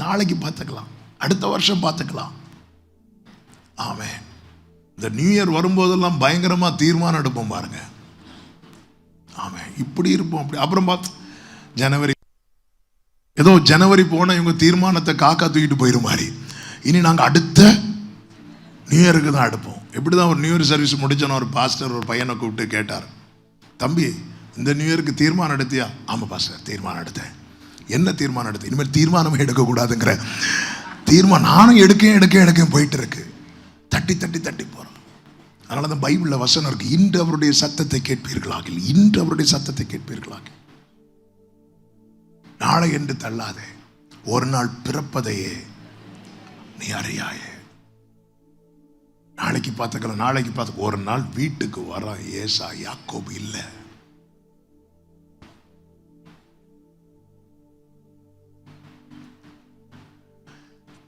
Speaker 1: நாளைக்கு பார்த்துக்கலாம், அடுத்த வருஷம் பார்த்துக்கலாம். ஆமென். இந்த நியூ இயர் வரும்போதெல்லாம் பயங்கரமா தீர்மானம் எடுப்போம் பாருங்க. ஆமென். இப்படி இருப்போம், அப்படி. அப்புறம் பார்த்து ஜனவரி போன இவங்க தீர்மானத்தை காக்கா தூக்கிட்டு போயிரு மாதிரி. இனி நாங்க அடுத்த நியூ இயருக்கு தான் எடுப்போம். எப்படிதான் ஒரு நியூ இயர் சர்வீஸ் முடிச்சோன்னு ஒரு பாஸ்டர் ஒரு பையனை கூப்பிட்டு கேட்டார், தம்பி இந்த நியூ இயருக்கு தீர்மானம் எடுத்தியா? ஆமா பாஸ்டர், தீர்மானம் எடுத்தேன். என்ன தீர்மானம் எடுத்தேன்? இனிமேல் தீர்மானமே எடுக்கக்கூடாதுங்கிற தீர்மானம் நானும் எடுக்க போயிட்டு இருக்கு. தட்டி போறோம். அதனால தான் பைபிள்ல வசனம் இருக்கு, இன்று அவருடைய சத்தத்தை கேட்பீர்களாக, இன்று அவருடைய சத்தத்தை கேட்பீர்களாக. நாளை என்று தள்ளாதே, ஒரு நாள் பிறப்பதையே நீ அறியாயே. நாளைக்கு பார்த்துக்கலாம், நாளைக்கு பார்த்து. ஒரு நாள் வீட்டுக்கு வரான் ஏசா, யாக்கோபு இல்லை.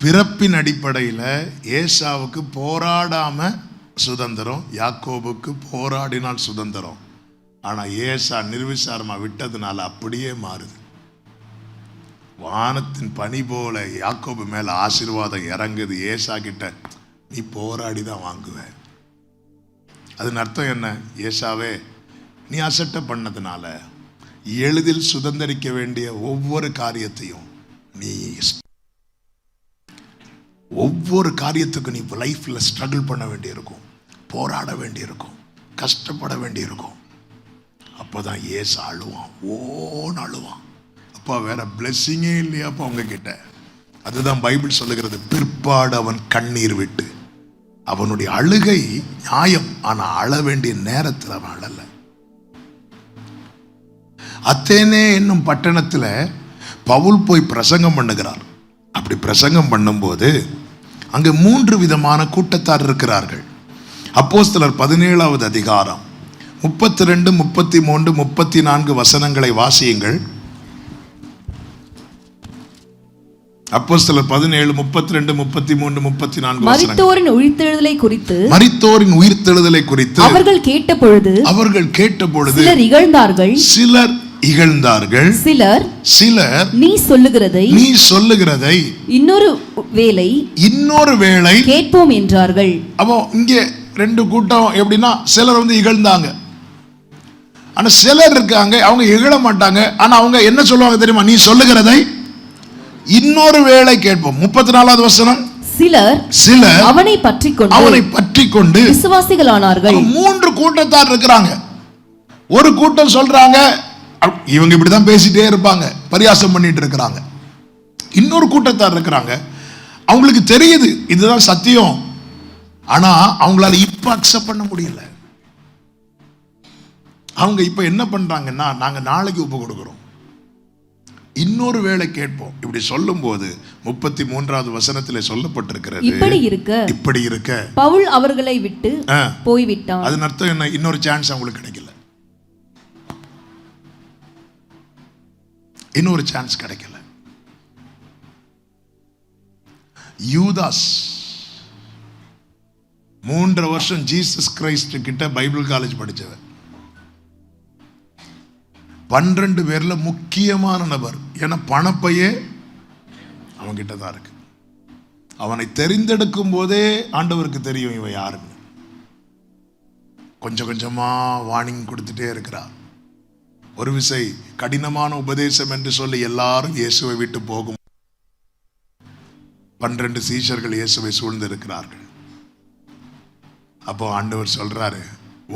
Speaker 1: பிறப்பின் அடிப்படையில் ஏசாவுக்கு போராடாம சுதந்திரம், யாக்கோபுக்கு போராடினால் சுதந்திரம். ஆனா ஏசா நிர்விசாரமா விட்டதுனால அப்படியே மாறுது. வானத்தின் பனி போல யாக்கோபு மேல ஆசீர்வாதம் இறங்குது. ஏசா கிட்ட நீ போராடி தான் வாங்குவ. அதன் அர்த்தம் என்ன? ஏசாவே, நீ அசட்டை பண்ணதுனால எளிதில் சுதந்திரிக்க வேண்டிய ஒவ்வொரு காரியத்தையும் நீ, ஒவ்வொரு காரியத்துக்கும் நீ லைஃப்ல ஸ்ட்ரகிள் பண்ண வேண்டியிருக்கும், போராட வேண்டியிருக்கும், கஷ்டப்பட வேண்டியிருக்கும். அப்போதான் ஏசா அழுவான், ஓன்னு அழுவான். அப்பா வேற பிளெஸிங்கே இல்லையாப்பா அவங்க கிட்ட. அதுதான் பைபிள் சொல்லுகிறது, பிற்பாடு அவன் கண்ணீர் விட்டு. அவனுடைய அழுகை நியாயம், ஆனா அழ வேண்டிய நேரத்தில் அவன் அழல. அத்தேனே என்னும் பட்டணத்துல பவுல் போய் பிரசங்கம் பண்ணுகிறார். அப்படி பிரசங்கம் பண்ணும்போது அங்கு 3 விதமான கூட்டத்தார் இருக்கிறார்கள். அப்போஸ்தலர் 17வது அதிகாரம் 32, 33, 34 வசனங்களை வாசியுங்கள். அப்போஸ்தலர் 17, 32, 33, 34
Speaker 2: மரித்தோரின் உயிர்த்தெழுதலை குறித்து,
Speaker 1: மரித்தோரின் உயிர்த்தெழுதலை குறித்து
Speaker 2: அவர்கள் கேட்டபொழுது சிலர் இகழ்ந்தார்கள், சிலர் நீ சொல்லுகிறதை இன்னொரு வேளை கேட்போம் என்றார்கள்.
Speaker 1: அப்போ இங்கே 2 கூட்டம் எப்படின்னா, சிலர் இகழ்ந்தாங்க. ஆனா சிலர் இருக்காங்க, அவங்க இகழ மாட்டாங்க. ஆனா அவங்க என்ன சொல்லுவாங்க தெரியுமா? நீ சொல்லுகிறதை இன்னொரு வேளை கேட்போம். 34வது வசனம், சிலர்
Speaker 2: அவனை பற்றிக்கொண்டு விசுவாசிகளானார்கள்.
Speaker 1: 3 கூட்டத்தார் இருக்கிறாங்க. ஒரு கூட்டம் சொல்றாங்க, இவங்க இப்படிதான் பேசிட்டே இருப்பாங்க, பரியாசம் பண்ணிட்டு இருக்கிறாங்க. இன்னொரு கூட்டத்தார் இருக்கிறாங்க, அவங்களுக்கு தெரியுது இதுதான் சத்தியம். ஆனா அவங்களால இப்ப அக்செப்ட் பண்ண முடியல. அவங்க இப்ப என்ன பண்றாங்கன்னா, நாங்க நாளைக்கு ஒப்பு கொடுக்கிறோம், இன்னொரு வேளை கேட்போம். இப்படி சொல்லும் போது 33வது வசனத்திலே சொல்லப்பட்டிருக்கிறது, இப்படி இருக்க
Speaker 2: பவுல் அவர்களை விட்டு போய்விட்டான்.
Speaker 1: அதன் அர்த்தம் என்ன? இன்னொரு சான்ஸ் அவங்களுக்கு கிடைக்கல, இன்னொரு சான்ஸ் கிடைக்கல. யூதாஸ் 3 வருஷம் ஜீசஸ் கிரைஸ்ட் கிட்ட பைபிள் காலேஜ் படிச்சவர், 12 பேர்ல முக்கியமான நபர். ஏன்னா பணப்பையே அவன்கிட்ட தான் இருக்கு. அவனை தெரிந்தெடுக்கும் போதே ஆண்டவருக்கு தெரியும் இவன் யாருன்னு. கொஞ்சம் கொஞ்சமா வார்னிங் கொடுத்துட்டே இருக்கிறார். ஒரு விசை கடினமான உபதேசம் என்று சொல்லி எல்லாரும் இயேசுவை விட்டு போகும். 12 சீஷர்கள் இயேசுவை சூழ்ந்து இருக்கிறார்கள். அப்போ ஆண்டவர் சொல்றாரு,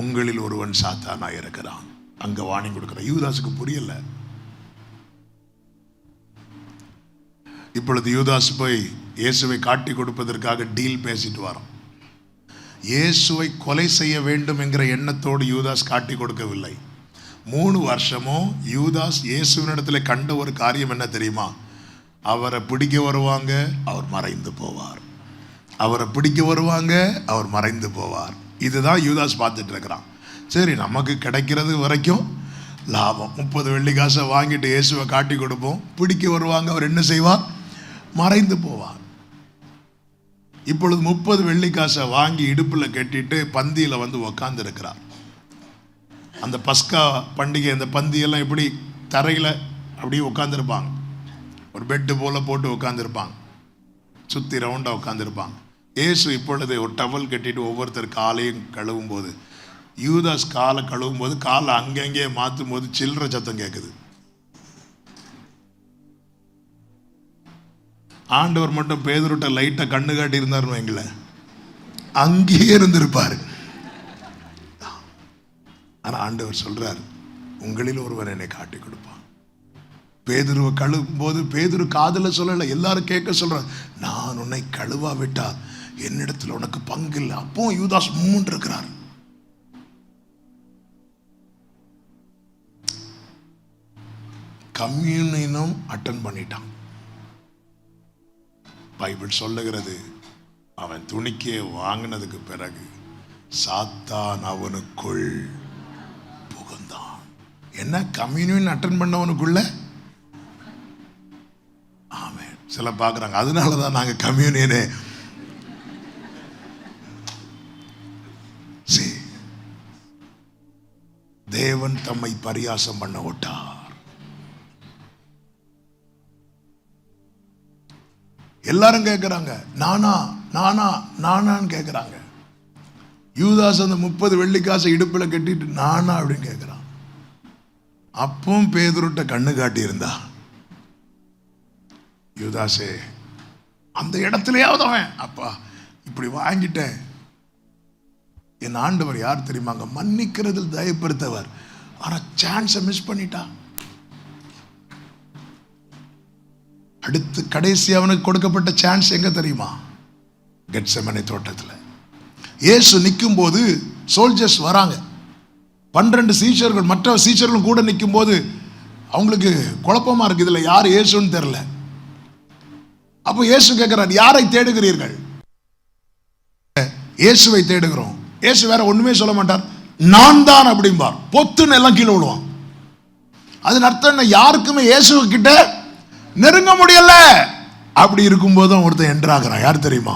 Speaker 1: உங்களில் ஒருவன் சாத்தானா இருக்கிறான். அங்க வார்னிங் கொடுக்கிறார். யூதாஸுக்கு புரியல. இப்பொழுது யூதாஸ் போய் இயேசுவை காட்டி கொடுப்பதற்காக டீல் பேசிட்டு வரோம். இயேசுவை கொலை செய்ய வேண்டும் என்கிற எண்ணத்தோடு யூதாஸ் காட்டி கொடுக்கவில்லை. 3 வருஷமும் யூதாஸ் இயேசுவினிடத்தில் கண்ட ஒரு காரியம் என்ன தெரியுமா? அவரை பிடிக்க வருவாங்க, அவர் மறைந்து போவார். அவரை பிடிக்க வருவாங்க, அவர் மறைந்து போவார். இதுதான் யூதாஸ் பார்த்துட்டு இருக்கிறான். சரி, நமக்கு கிடைக்கிறது வரைக்கும் லாபம். 30 வெள்ளி காசை வாங்கிட்டு இயேசுவை காட்டி கொடுப்போம். பிடிக்க வருவாங்க, அவர் என்ன செய்வார்? மறைந்து போவார். இப்பொழுது 30 வெள்ளி காசை வாங்கி இடுப்பில் கட்டிட்டு பந்தியில் உக்காந்து இருக்கிறார். அந்த பஸ்கா பண்டிகை, அந்த பந்தியெல்லாம் எப்படி தரையில் அப்படியே உட்காந்துருப்பாங்க, ஒரு பெட்டு போல போட்டு உட்காந்துருப்பாங்க, சுற்றி ரவுண்டாக உட்காந்துருப்பாங்க. இயேசு இப்பொழுது ஒரு டவல் கட்டிட்டு ஒவ்வொருத்தர் காலையும் கழுவும் போது, யூதாஸ் காலை கழுவும் போது காலை அங்கங்கே மாற்றும் போது சில்லற சத்தம் கேட்குது. ஆண்டவர் மட்டும் பேதுருட்ட லைட்டா கண்ணு காட்டி இருந்தாருன்னு வைங்களேன், அங்கேயே இருந்திருப்பாரு. ஆனா ஆண்டவர் சொல்றார், உங்களில் ஒருவர் என்னை காட்டி கொடுப்பான். பேதுருவை கழுவும் போது பேதுரு காதுல சொல்லல, எல்லாரும் கேட்க சொல்றார், நான் உன்னை கழுவா விட்டா என்னிடத்துல உனக்கு பங்கு இல்லை. அப்போ யூதாஸ் மூன்று இருக்கிறார். கம்யூனியனும் அட்டன் பண்ணிட்டான். பைபிள் சொல்லுகிறது, அவன் துணிக்கையை வாங்கினதுக்கு பிறகு சாத்தான் அவனுக்குள் புகுந்தான். என்ன கம்யூனியன் அட்டன் பண்ணவனுக்குள்ள? ஆமென். சில பார்க்குறாங்க அதனாலதான் நாங்க கம்யூனியனே. தேவன் தம்மை பரியாசம் பண்ண விட்டார். எல்லாரும் கேட்கிறாங்க நானா நானா நானான்னு கேட்கிறாங்க. யூதாஸ் அந்த 30 வெள்ளிக்காசை இடுப்புல கட்டிட்டு நானா அப்படின்னு கேட்கிறான். அப்பவும் பேதுருட்ட கண்ணு காட்டி இருந்தா, யூதாசே அந்த இடத்துலயாவது அவன் அப்பா இப்படி வாங்கிட்டேன். என் ஆண்டவர் யார் தெரியுமாங்க? மன்னிக்கிறதில் தயப்படுத்தவர். ஆனா சான்ஸை மிஸ் பண்ணிட்டா. அடுத்து கடைசி அவனுக்கு கொடுக்கப்பட்ட சான்ஸ் எங்க தெரியுமா? கெத்செமனே தோட்டத்தில். இயேசு நிற்கும் போது சோல்ஜர்ஸ் வராங்க. 12 சீஷர்கள் மற்ற சீஷர்களும் கூட நிற்கும் போது அவங்களுக்கு குழப்பமா இருக்கு, இதுல யார் இயேசுன்னு தெரியல. அப்போ இயேசு கேட்கிறார், யாரை தேடுகிறீர்கள்? இயேசுவை தேடுகிறோம். இயேசு வேற ஒண்ணுமே சொல்ல மாட்டார், நான் தான் அப்படிம்பார். பொத்துன்னு எல்லாம் கீழே விடுவான். அதன் அர்த்தம் என்ன? யாருக்குமே இயேசு கிட்ட நெருங்க முடியல. அப்படி இருக்கும்போதும் ஒருத்தன் என்ட்ராகிறான். யார் தெரியுமா?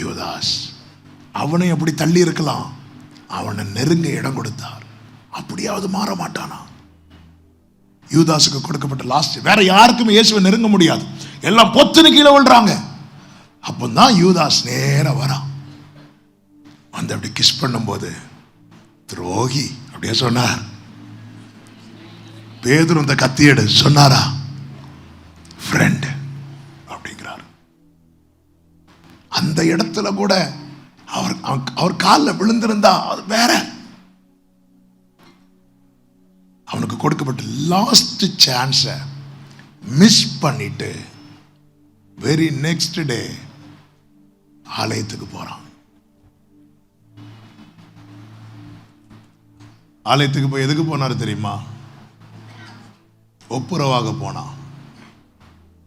Speaker 1: யூதாஸ். அவனை அப்படி தள்ளி இருக்கலாம், அவனை நெருங்க இடம் கொடுத்தார். அப்படியாவது மாற மாட்டானா? யூதாஸுக்கு கொடுக்கப்பட்ட லாஸ்ட். வேற யாருக்குமே இயேசுவை நெருங்க முடியாது, எல்லாம் பொத்துன்னு கீழே விழுறாங்க. அப்பதான் யூதாஸ் நேர வரான். வந்து அப்படி கிஸ் பண்ணும்போது துரோகி அப்படியே சொன்னார். பேதுரு இந்த கத்தியெடு சொன்னாரா? ஃப்ரெண்ட் அப்படிங்கிறார். அந்த இடத்துல கூட அவர் காலில் விழுந்திருந்தா அது வேற. அவனுக்கு கொடுக்கப்பட்ட லாஸ்ட் சான்ஸை மிஸ் பண்ணிட்டு வெரி நெக்ஸ்ட் டே ஆலயத்துக்கு போறான். ஆலயத்துக்கு போய் எதுக்கு போனாரு தெரியுமா? ஒப்புரவாக போனான்.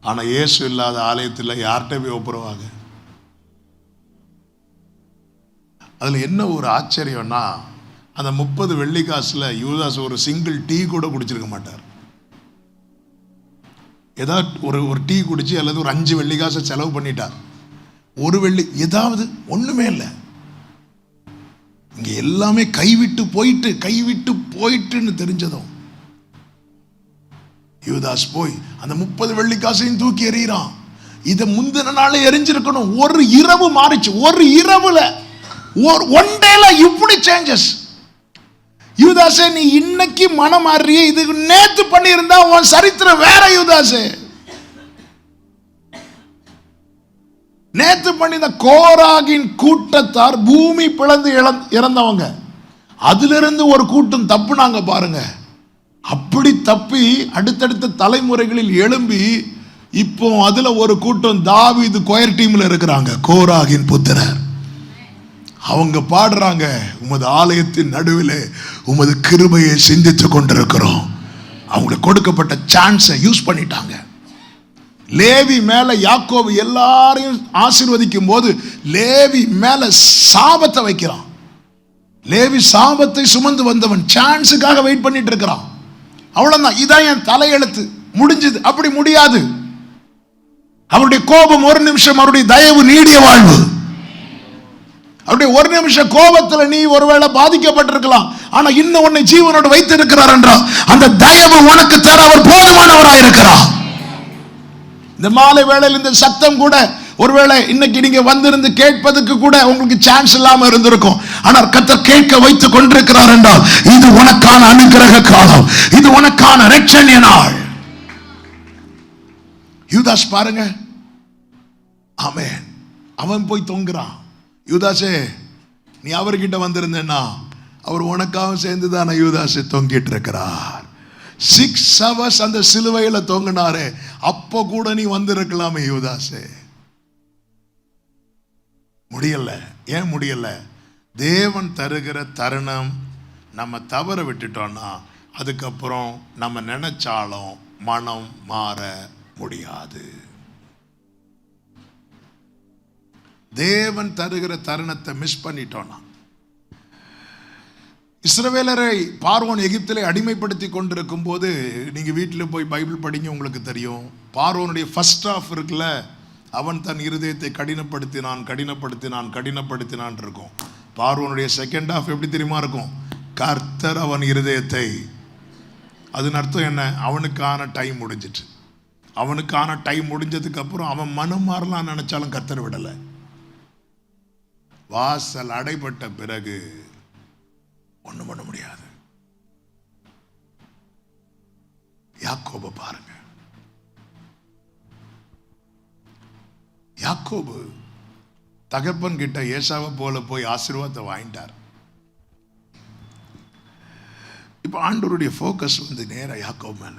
Speaker 1: ஆனா இயேசு இல்லாத ஆலயத்தில் யார்கிட்ட போய் ஒப்புரவாக? அதுல என்ன ஒரு ஆச்சரியம்னா, அந்த 30 வெள்ளிக்காசுல யூதாஸ் ஒரு சிங்கிள் டீ கூட குடிச்சிருக்க மாட்டார். ஏதாவது ஒரு டீ குடிச்சு அல்லது ஒரு 5 வெள்ளிக்காசை செலவு பண்ணிட்டார். ஒரு வெள்ளி ஏதாவது ஒண்ணுமே இல்லை. இங்க எல்லாமே கைவிட்டு போயிட்டுன்னு தெரிஞ்சதும் யூதாஸ் போய் அந்த 30 வெள்ளிக்காசையும் தூக்கி எறிகிறான். இதை முந்தின நாளே எரிஞ்சிருக்கணும். ஒரு இரவு மாறிச்சு. ஒரு இரவுல ஒன் டேல இப்படி சேஞ்சஸ். யூதாசே நீ இன்னைக்கு மனம் மாறியே, இது நேத்து பண்ணி இருந்தா உன் சரித்திரம் வேற. யூதாசே நேத்து பண்ணின கோராகின் கூட்டத்தார் பூமி பிளந்து இறந்தவங்க. அதிலிருந்து ஒரு கூட்டம் தப்புனாங்க பாருங்க. அப்படி தப்பி அடுத்தடுத்த தலைமுறைகளில் எழும்பி இப்போ அதுல ஒரு கூட்டம் தாவீது கொயர் டீம்ல இருக்கிறாங்க. கோராகின் புத்திரர் அவங்க பாடுறாங்க, உமது ஆலயத்தின் நடுவில் உமது கிருபையை சிந்தித்துக் கொண்டிருக்கிறோம். அவங்களுக்கு கொடுக்கப்பட்ட சான்ஸை யூஸ் பண்ணிட்டாங்க. லேவி மேல யாக்கோபு எல்லாரையும் ஆசீர்வதிக்கும் போது லேவி மேல சாபத்தை வைக்கிறான். லேவி சாபத்தை சுமந்து வந்தவன் சான்ஸுக்காக வெயிட் பண்ணிட்டு இருக்கிறான். அவ்வளவுதான், இதான் என் தலையெழுத்து, முடிஞ்சது. அப்படி முடியாது. அவருடைய கோபம் ஒரு நிமிஷம், அவருடைய தயவு நீடிய வாழ்வு. அவருடைய ஒரு நிமிஷம் கோபத்துல நீ ஒருவேளை பாதிக்கப்பட்டிருக்கலாம், ஆனா இன்னும் உன்னை ஜீவனோடு வைத்து இருக்கிறார் என்றால் அந்த தயவு உனக்கு தர அவர் போதுமானவராய் இருக்கிறார். இந்த மாலை வேளையில் இந்த சத்தம் கூட ஒருவேளை இன்னைக்கு நீங்க வந்திருந்து கேட்பதற்கு கூட உங்களுக்கு சான்ஸ் இல்லாம இருந்திருக்கும். ஆனால் கர்த்தர் கேட்க வைத்துக் கொண்டிருக்கிறார் என்றால் இது உனக்கான அனுக்கிரக காலம், இது உனக்கான இரட்சணிய நாள். யூதாஸ் பாருங்க, ஆமென். அவன் போய் தொங்குறான். யூதாசே நீ அவர்கிட்ட வந்திருந்தேன்னா அவர் உனக்காக சேர்ந்துதான யூதாசே தொங்கிட்டு இருக்கிறார். 6 hours அந்த சிலுவையில தொங்கினாரே, அப்போ கூட நீ வந்திருக்கலாமே யூதாசே. முடியல. ஏன் முடியல? தேவன் தருகிற தருணம் நம்ம தவற விட்டுட்டோம்னா அதுக்கப்புறம் நம்ம நினைச்சாலும் மனம் மாற முடியாது. தேவன் தருகிற தருணத்தை மிஸ் பண்ணிட்டோம்னா, இஸ்ரவேலரை பார்வோன் எகிப்திலே அடிமைப்படுத்தி கொண்டிருக்கும் போது, நீங்க வீட்டில் போய் பைபிள் படிங்க, உங்களுக்கு தெரியும். பார்வோனுடைய ஃபர்ஸ்ட் ஆஃப் இருக்குல்ல, அவன் தன் இருதயத்தை கடினப்படுத்தினான் இருக்கும். பார்வோனுடைய செகண்ட் ஆஃப் எப்படி தெரியுமா இருக்கும்? கர்த்தர் அவன் இருதயத்தை. அதன் அர்த்தம் என்ன? அவனுக்கான டைம் முடிஞ்சிட்டு. அவனுக்கான டைம் முடிஞ்சதுக்கு அப்புறம் அவன் மனம் மாறலாம் நினைச்சாலும் கர்த்தர் விடலை. வாசல் அடைபட்ட பிறகு ஒண்ணும் பண்ண முடியாது. யாக்கோபு பாருங்க. யாக்கோபு தகப்பன் கிட்ட ஏசாவை போல போய் ஆசீர்வாதத்தை வாங்கிட்டார். இப்ப ஆண்டவருடைய ஃபோக்கஸ் நேரா யாக்கோபு மேல.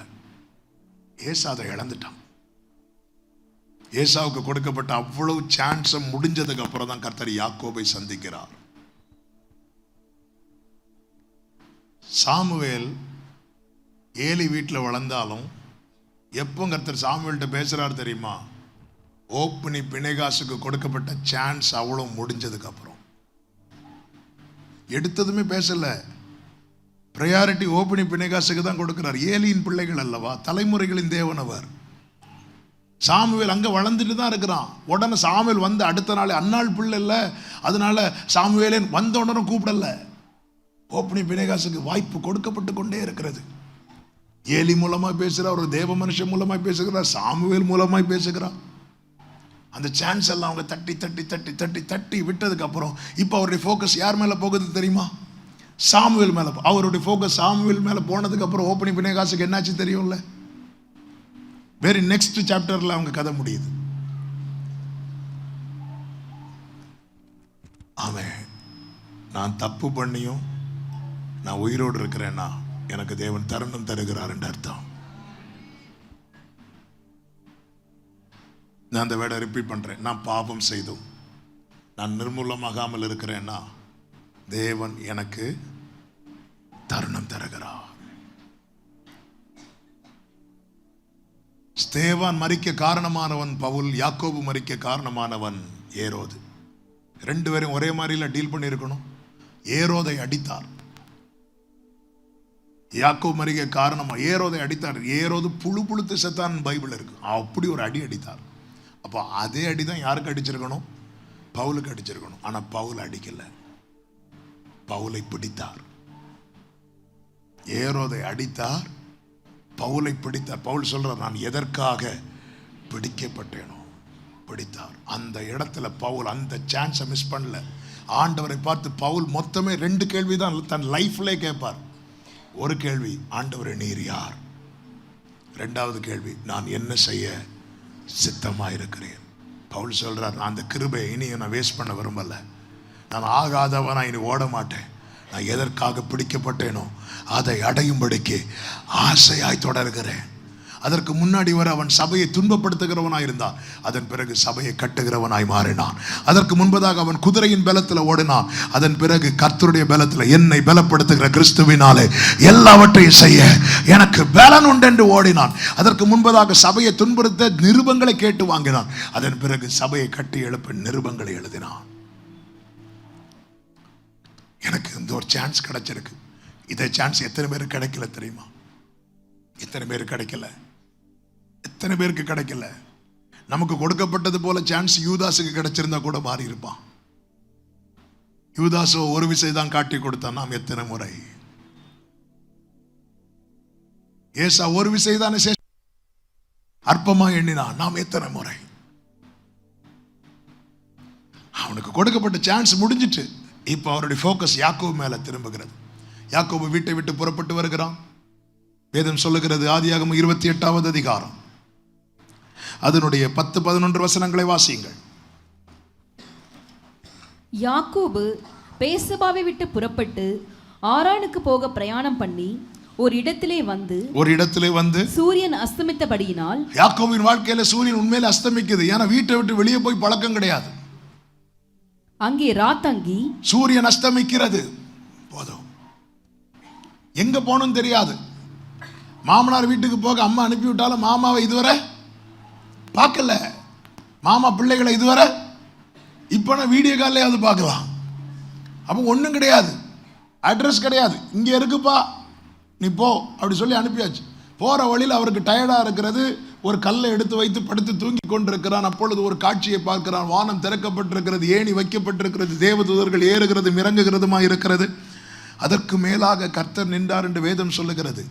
Speaker 1: ஏசாவை இழந்துட்டான். ஏசாவுக்கு கொடுக்கப்பட்ட அவ்வளவு சான்ஸ் முடிஞ்சதுக்கு அப்புறம் தான் கர்த்தர் யாக்கோபை சந்திக்கிறார். சாமுவேல் ஏலி வீட்டில் வளர்ந்தாலும் எப்போ கர்த்தர் சாமுவேல்கிட்ட பேசுறாரு தெரியுமா? ஓப்னி பிணைகாசுக்கு கொடுக்கப்பட்ட சான்ஸ் அவ்வளோ முடிஞ்சதுக்கு அப்புறம். எடுத்ததுமே பேசல. ப்ரையாரிட்டி ஓப்னி பிணைகாசுக்கு தான் கொடுக்கிறார். ஏலியின் பிள்ளைகள் அல்லவா, தலைமுறைகளின் தேவன் அவர். சாமுவேல் அங்க வளர்ந்துட்டு தான் இருக்கிறான். உடனே சாமுவேல் வந்து அடுத்த நாள் அன்னாள் பிள்ளை இல்லை, அதனால சாமுவேலே வந்த உடனே கூப்பிடல. ஓப்னி பிணைகாசுக்கு வாய்ப்பு கொடுக்கப்பட்டு கொண்டே இருக்கிறது. ஏலி மூலமா பேசுகிறார், ஒரு தேவ மனுஷன் மூலமா பேசுகிறார், சாமுவேல் மூலமாய் பேசுகிறார். அந்த சான்ஸ் எல்லாம் அவங்க தட்டி தட்டி தட்டி தட்டி தட்டி விட்டதுக்கு அப்புறம் இப்போ அவருடைய ஃபோக்கஸ் யார் மேல போகுது தெரியுமா? சாமுவேல் மேல. அவருடைய ஃபோக்கஸ் சாமுவேல் மேல போனதுக்கு அப்புறம் ஓப்னி பிணைகாசுக்கு என்னாச்சு தெரியும்ல? வெரி நெக்ஸ்ட் சாப்டர்ல அவங்க கதை முடியுது. அவன் நான் தப்பு பண்ணியும் நான் உயிரோடு இருக்கிறேன்னா எனக்கு தேவன் தருணம் தருகிறார் என்று அர்த்தம். நான் அந்த வேர்டை ரிப்பீட் பண்றேன். நான் பாவம் செய்தும் நான் நிர்மூலமாகாமல் இருக்கிறேன்னா தேவன் எனக்கு தருணம் தருகிறார். ஸ்தேவான் மரிக்க காரணமானவன் பவுல், யாக்கோபு மரிக்க காரணமானவன் ஏரோது. ரெண்டு பேரும் ஒரே மாதிரில டீல் பண்ணி இருக்கணும். ஏரோதை அடித்தார். யாக்கோபு மரிக்க காரணமா ஏரோதை அடித்தார். ஏரோது புழுத்து செத்தான் பைபிள் இருக்கு. அப்படி ஒரு அடி அடித்தார். அப்போ அதே அடி தான் யாருக்கு அடிச்சிருக்கணும்? பவுலுக்கு அடிச்சிருக்கணும். ஆனா பவுல் அடிக்கல, பவுலை பிடித்தார். ஏரோதை அடித்தார், பவுலை பிடித்தார். பவுல் சொல்றார், நான் எதற்காக பிடிக்கப்பட்டேனோ பிடித்தார். அந்த இடத்துல பவுல் அந்த சான்ஸை மிஸ் பண்ணல. ஆண்டவரை பார்த்து பவுல் மொத்தமே 2 கேள்வி தான் தன் லைஃப்ல கேட்பார். ஒரு கேள்வி, ஆண்டவரே நீர் யார்? 2வது கேள்வி, நான் என்ன செய்ய சித்தமாயிருக்கிறேன். பவுல் சொல்றார், நான் அந்த கிருபை இனி நான் வேஸ்ட் பண்ண விரும்பல. நான் ஆகாதவனா இனி ஓட மாட்டேன். நான் எதற்காக பிடிக்கப்பட்டேனோ அதை அடையும்படிக்கு ஆசையாய் தொடர்கிறேன். அதற்கு முன்னாடி வரை அவன் சபையை துன்பப்படுத்துகிறவனாய் இருந்தான். அதன் பிறகு சபையை கட்டுகிறவனாய் மாறினான். அதற்கு முன்பதாக அவன் குதிரையின் பலத்தில் ஓடினான். அதன் பிறகு கர்த்தருடைய பலத்தில், என்னை பலப்படுத்துகிற கிறிஸ்துவினாலே எல்லாவற்றையும் செய்ய எனக்கு பலன் உண்டு என்று ஓடினான். அதற்கு முன்பதாக சபையை துன்புறுத்த நிருபங்களை கேட்டு வாங்கினான். அதன் பிறகு சபையை கட்டி எழுப்ப நிருபங்களை எழுதினான். எனக்கு இந்த ஒரு சான்ஸ் கிடைச்சிருக்கு. இதே சான்ஸ் எத்தனை பேருக்கு கிடைக்கல தெரியுமா? எத்தனை பேருக்கு கிடைக்கல? எத்தனை பேருக்கு கிடைக்கல? நமக்கு கொடுக்கப்பட்டது போல சான்ஸ் யூதாஸுக்கு கிடைச்சிருந்தா கூட மாறி இருப்பான். யூதாஸோ ஒரு விசை தான் காட்டி கொடுத்தான். நாம் எத்தனை முறை? ஏசா ஒரு விசை தானே அற்பமா எண்ணினான். நாம் எத்தனை முறை? அவனுக்கு கொடுக்கப்பட்ட சான்ஸ் முடிஞ்சிட்டு இப்ப அவருடைய ஃபோக்கஸ் யாக்கோபு மேல திரும்புகிறது. யாக்கோபு வீட்டை விட்டு புறப்பட்டு வருகிறான். வேதம் சொல்லுகிறது, ஆதியாகமம் 28வது அதிகாரம் அதனுடைய 10-11 வசனங்களை வாசியுங்கள்.
Speaker 2: யாக்கோபு பேர்சபாவை விட்டு புறப்பட்டு ஆரானுக்கு போக பிரயாணம் பண்ணி ஒரு இடத்திலே வந்து சூரியன் அஸ்தமித்தபடியினால்,
Speaker 1: யாக்கோபின் வாழ்க்கையில சூரியன் உண்மையில அஸ்தமிக்குது. ஏன்னா வீட்டை விட்டு வெளியே போய் பழக்கம் கிடையாது.
Speaker 2: அங்கே ராத்தங்கி
Speaker 1: சூரியன் அஸ்தமிக்கிறது போதும், எங்க போகணும்னு தெரியாது. மாமனார் வீட்டுக்கு போக அம்மா அனுப்பி விட்டாலும் மாமாவை இதுவரை பார்க்கல. மாமா பிள்ளைகளை இதுவரை இப்போ நான் வீடியோ கால்லே அது பார்க்கலாம். அப்போ ஒன்றும் கிடையாது, அட்ரஸ் கிடையாது, இங்கே இருக்குப்பா நீ போ அப்படி சொல்லி அனுப்பியாச்சு. போகிற வழியில் அவருக்கு டயர்டாக இருக்கிறது, ஒரு கல்லை எடுத்து வைத்து படுத்து தூங்கி கொண்டிருக்கிறான். அப்பொழுது ஒரு காட்சியை பார்க்கிறான். வானம் திறக்கப்பட்டிருக்கிறது, ஏணி வைக்கப்பட்டிருக்கிறது, தேவதூதர்கள் ஏறுகிறது இறங்குகிறதுமா இருக்கிறது. அதற்கு மேலாக கர்த்தர் நின்றார் என்று வேதம் சொல்லுகிறது.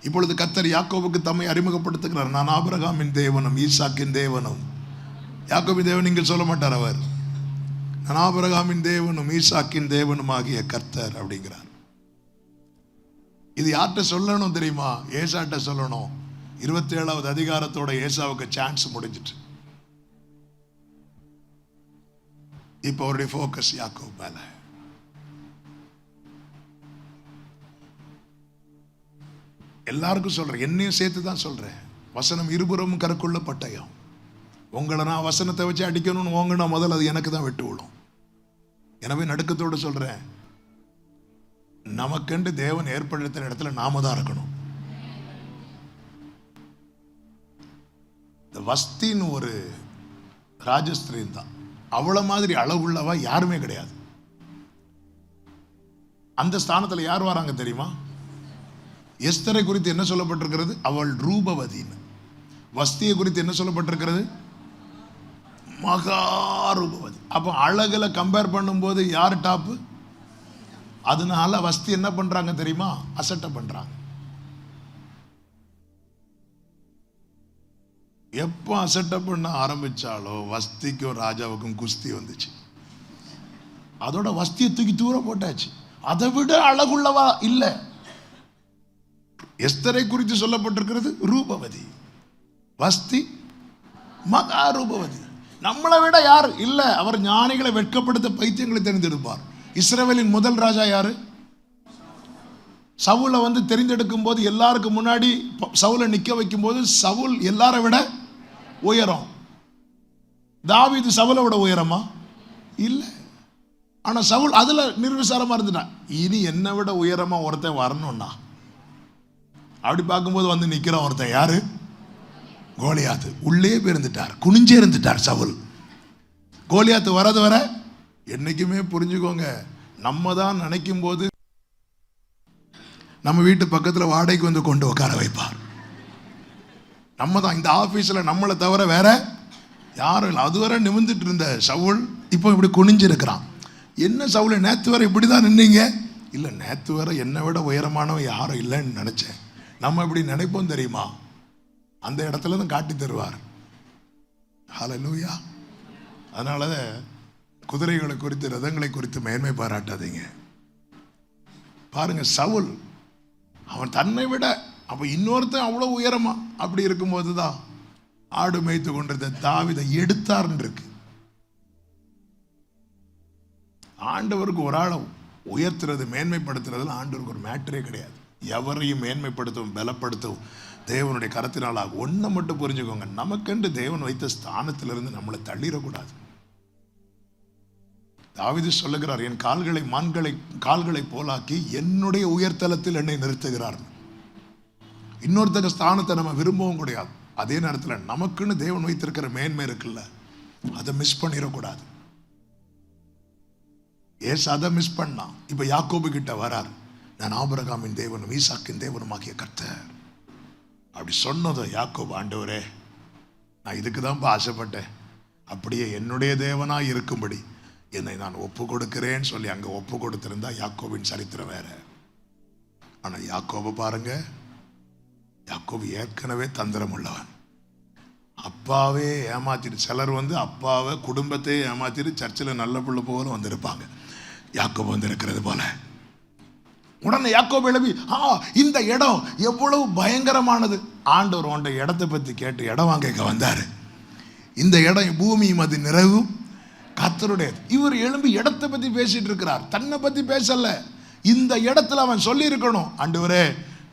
Speaker 1: இப்பொழுது கர்த்தர் யாக்கோபுக்கு தம்மை அறிமுகப்படுத்துகிறார். நான் ஆபிரகாமின் தேவனும் ஈசாக்கின் தேவனும். யாக்கோபின் தேவன் இங்கே சொல்ல மாட்டார், அவர் நான் ஆபிரகாமின் தேவனும் ஈசாக்கின் தேவனும் ஆகிய கர்த்தர் அப்படிங்கிறார். இது யார்கிட்ட சொல்லணும் தெரியுமா? ஏசாட்ட சொல்லணும். 27வது அதிகாரத்தோட ஏசாவுக்கு சான்ஸ் முடிஞ்சிட்டு. இப்போ அவருடைய ஃபோக்கஸ் யாக்கோப் மேல. எல்லாருக்கும் சொல்றேன், என்னையும் சேர்த்து தான் சொல்றேன். வசனம் இருபுறமும் கருக்குள்ள பட்டயம். உங்களை நான் வசனத்தை வச்சு அடிக்கணும்னு ஓங்கினா முதல்ல அது எனக்கு தான் வெட்டு விடும். எனவே நடுக்கத்தோடு சொல்றேன், நமக்கென்று தேவன் ஏற்படுத்தின இடத்துல நாம தான் இருக்கணும். இந்த வஸ்தின்னு ஒரு ராஜஸ்திரீன் தான், அவளை மாதிரி அளவுள்ளவா யாருமே கிடையாது. அந்த ஸ்தானத்தில் யார் வராங்க தெரியுமா? எஸ்தரை குறித்து என்ன சொல்லப்பட்டிருக்கிறது? அவள் ரூபவதின்னு. வஸ்தியை குறித்து என்ன சொல்லப்பட்டிருக்கிறது? மகா ரூபவதி. அப்போ அழகுல கம்பேர் பண்ணும்போது யார் டாப்பு? அதனால வஸ்தி என்ன பண்றாங்க தெரியுமா? அசட்டை பண்றாங்க. எப்போ அசட்டை பண்ண ஆரம்பிச்சாலோ வஸ்திக்கும் ராஜாவுக்கும் குஸ்தி வந்துச்சு. அதோட வஸ்தியை தூக்கி தூர போட்டாச்சு. அதை விட அழகுள்ளவா இல்லை. எஸ்தரை குறித்து சொல்லப்பட்டிருக்கிறது ரூபவதி, வஸ்தி மகா ரூபவதி. நம்மளை விட யார் இல்ல? அவர் ஞானிகளை வெட்கப்படுத்த பைத்தியங்களை தெரிந்தெடுப்பார். இஸ்ரவேலின் முதல் ராஜா யாரு? சவுலை தெரிந்தெடுக்கும் போது எல்லாருக்கும் முன்னாடி சவுலை நிக்க வைக்கும் போது சவுல் எல்லாரை விட உயரம். தாவீது சவுலை விட உயரமா? இல்ல. ஆனா சவுல் அதுல நிர்விசாரமா இருந்துட்டான். இனி என்னை விட உயரமா ஒருத்தன் வரணும்னா அப்படி பார்க்கும்போது நிக்கிற ஒருத்தன் யாரு? கோலியாத்து. உள்ளே போயிருந்துட்டார், குனிஞ்சே இருந்துட்டார் சவுல். கோலியாத்து வரது வர என்னைக்குமே புரிஞ்சுக்கோங்க, நம்ம தான் நினைக்கும் போது நம்ம வீட்டு பக்கத்தில் வாடகைக்கு கொண்டு உட்கார வைப்பார். நம்ம தான் இந்த ஆஃபீஸில் நம்மளை தவிர வேற யாரும் இல்லை. அதுவரை நிமிர்ந்துட்டு இருந்த சவுல் இப்போ இப்படி குனிஞ்சிருக்கிறான். என்ன சவுல், நேற்று வரை இப்படி தான் நின்னீங்க? இல்லை, நேற்று வரை என்னை விட உயரமானவன் யாரும் இல்லைன்னு நினச்சேன். நம்ம இப்படி நினைப்போம் தெரியுமா? அந்த இடத்துல தான் காட்டி தருவார். ஹல்லேலூயா. அதனால குதிரைகளை குறித்து ரதங்களை குறித்து மேன்மை பாராட்டாதீங்க. பாருங்க, சவுல் அவன் தன்னை விட அப்ப இன்னொருத்தன் அவ்வளவு உயரமா அப்படி இருக்கும்போது தான் ஆடு மேய்த்து கொண்டிருந்த தாவீதை எடுத்தார்ன்னு இருக்கு. ஆண்டவருக்கு ஒரு ஆளை உயர்த்துறது மேன்மைப்படுத்துறதுல ஆண்டவருக்கு ஒரு மேட்டரே கிடையாது. எவரையும் மேன்மைப்படுத்தவும் பலப்படுத்தவும் தேவனுடைய கரத்தினால் ஆகும். ஒன்றை மட்டும் புரிஞ்சுக்கோங்க, நமக்கென்று தேவன் வைத்த ஸ்தானத்திலிருந்து நம்மளை தள்ளிடக்கூடாது. தாவீது சொல்லுகிறார், என் கால்களை கால்களை போலாக்கி என்னுடைய உயர்தலத்தில் என்னை நிறுத்துகிறார். இன்னொருத்தக ஸ்தானத்தை நம்ம விரும்பவும் கிடையாது. அதே நேரத்தில் நமக்குன்னு தேவன் வைத்திருக்கிற மேன்மை இருக்குல்ல, அதை மிஸ் பண்ணிடக்கூடாது. ஏசு அதை மிஸ் பண்ணா. இப்ப யாக்கோபு கிட்ட வரார், நான் ஆபிரகாமின் தேவனும் ஈசாக்கின் தேவனும் ஆகிய கர்த்தர். அப்படி சொன்னதோ யாக்கோபு, ஆண்டவரே நான் இதுக்கு தான் ஆசைப்பட்டேன், அப்படியே என்னுடைய தேவனா இருக்கும்படி என்னை நான் ஒப்பு கொடுக்கிறேன்னு சொல்லி அங்க ஒப்பு கொடுத்திருந்தா யாக்கோபின் சரித்திரம் வேற. ஆனா யாக்கோபு பாருங்க, யாக்கோபு ஏற்கனவே தந்திரம் உள்ளவன். அப்பாவே ஏமாத்திட்டு, சிலர் அப்பாவை குடும்பத்தை ஏமாத்திட்டு சர்ச்சில் நல்ல பிள்ளை போல வந்திருப்பாங்க. யாக்கோபு வந்திருக்கிறது போல. உடனே யாக்கோபு எழுப்பி, இந்த இடம் எவ்வளவு பயங்கரமானது. ஆண்டவர் உண்ட இடத்தை பத்தி கேட்டு இடம் வாங்க வந்தாரு. இந்த இடம் பூமியும் அது நிறைவும் கர்த்தருடையது. இவர் எழும்பி இடத்தை பத்தி பேசிட்டு இருக்கிறார், தன்னை பத்தி பேசல. இந்த இடத்துல அவன் சொல்லி இருக்கணும், ஆண்டவரே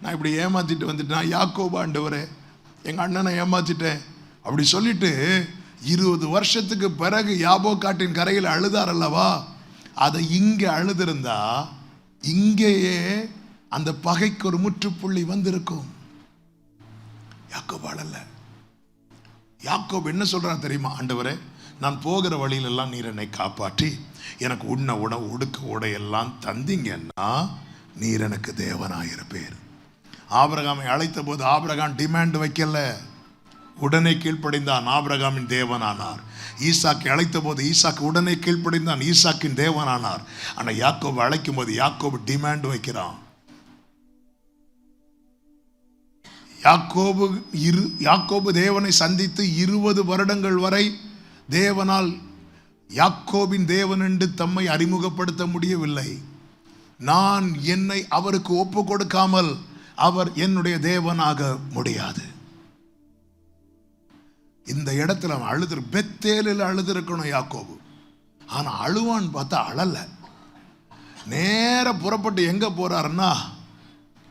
Speaker 1: நான் இப்படி ஏமாத்திட்டு வந்துட்டேன், யாக்கோபு ஆண்டவரே எங்க அண்ணனை ஏமாத்திட்டேன் அப்படி சொல்லிட்டு 20 வருஷத்துக்கு பிறகு யாபோக்காட்டின் கரையில் அழுதார் அல்லவா, அதை இங்கே அழுதிருந்தா இங்கேயே அந்த பகைக்கு ஒரு முற்றுப்புள்ளி வந்திருக்கும். யாக்கோபு அழல. யாக்கோபு என்ன சொல்றான் தெரியுமா? ஆண்டவரே நான் போகிற வழியிலெல்லாம் நீர் என்னை காப்பாற்றி எனக்கு உண்ண உணவு உடுக்க உடையெல்லாம் தந்தீங்கன்னா நீர் எனக்கு தேவனாயிருப்பேர். ஆபிரகாமை அழைத்த போது ஆபிரகாம் டிமாண்ட் வைக்கல, உடனே கீழ்ப்படிந்தான், ஆபிரகாமின் தேவனானார். ஈசாக்கை அழைத்த போது ஈசாக்கு உடனே கீழ்ப்படிந்தான், ஈசாக்கின் தேவனானார். ஆனால் யாக்கோபு அழைக்கும் போது யாக்கோபு டிமாண்ட் வைக்கிறான். யாக்கோபு தேவனை சந்தித்து 20 வருடங்கள் வரை தேவனால் யாக்கோபின் தேவன் என்று தம்மை அறிமுகப்படுத்த முடியவில்லை. நான் என்னை அவருக்கு ஒப்பு கொடுக்காமல் அவர் என்னுடைய தேவனாக முடியாது. இந்த இடத்துல அவன் அழுது, பெத்தேலில் அழுதுருக்கணும் யாக்கோபு. ஆனா அழுவான்னு பார்த்தா அழல. நேர புறப்பட்டு எங்க போறாருன்னா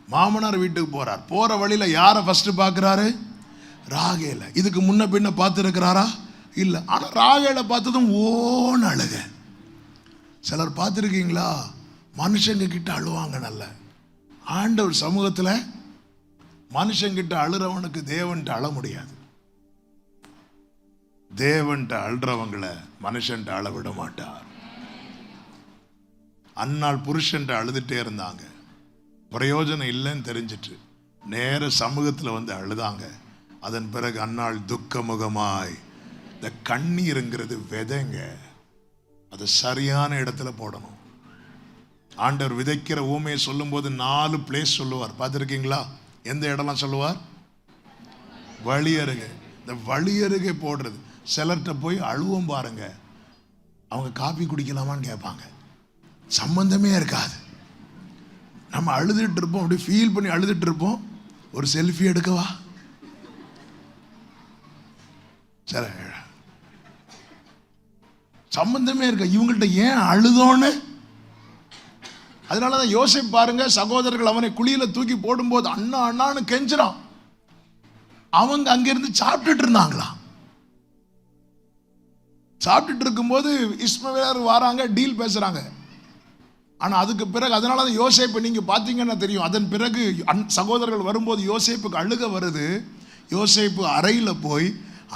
Speaker 1: மாமனார் வீட்டுக்கு போறார். போற வழியில யாரை ஃபர்ஸ்ட் பார்க்கிறாரு? ராகேல. இதுக்கு முன்ன பின்ன பார்த்துருக்கிறாரா? இல்லை. ஆனா ராகேலை பார்த்ததும் ஓன்னு அழுக. சிலர் பார்த்துருக்கீங்களா? மனுஷங்க கிட்ட அழுவாங்க. நல்ல ஆண்டவர் சமூகத்தில் மனுஷங்கிட்ட அழுறவனுக்கு தேவன்கிட்ட அழ முடியாது. தேவன்கிட்ட அழுறவங்களை மனுஷன்ட்ட அழ விட மாட்டார். அன்னாள் புருஷன்ட்ட அழுதுட்டே இருந்தாங்க, பிரயோஜனம் இல்லைன்னு தெரிஞ்சிட்டு நேர சமூகத்தில் வந்து அழுதாங்க. அதன் பிறகு அன்னாள் துக்கமுகமாய், இந்த கண்ணீருங்கிறது விதைங்க, அது சரியான இடத்துல போடணும். ஆண்டவர் விதைக்கிற ஊமையை சொல்லும் போது 4 பிளேஸ் சொல்லுவார். பார்த்துருக்கீங்களா? எந்த இடம்லாம் சொல்லுவார்? வழி அருகே. இந்த வழி அருகே போடுறது. சிலர்கிட்ட போய் அழுவோம் பாருங்க, அவங்க காபி குடிக்கலாமான்னு கேட்பாங்க, சம்பந்தமே இருக்காது. நம்ம அழுதுட்டு இருப்போம், அப்படி ஃபீல் பண்ணி அழுதுட்டு இருப்போம். ஒரு செல்ஃபி எடுக்கவா? சரி, சம்பந்தமே இருக்க. இவங்கள்ட்ட ஏன் அழுதோன்னு? அதனாலதான் யோசிப்பு பாருங்க, சகோதரர்கள் அவனை குழியில தூக்கி போடும்போது அண்ணா அண்ணான்னு கெஞ்சுறான். அவங்க அங்கிருந்து சாப்பிட்டுட்டு இருந்தாங்களாம். சாப்பிட்டுட்டு இருக்கும்போது இஸ்மவேலர் வராங்க, டீல் பேசுறாங்க. ஆனா அதுக்கு பிறகு, அதனாலதான் யோசேப்பு நீங்க பாத்தீங்கன்னா தெரியும், அதன் பிறகு சகோதரர்கள் வரும்போது யோசேப்புக்கு அழுக வருது. யோசேப்பு அறையில போய்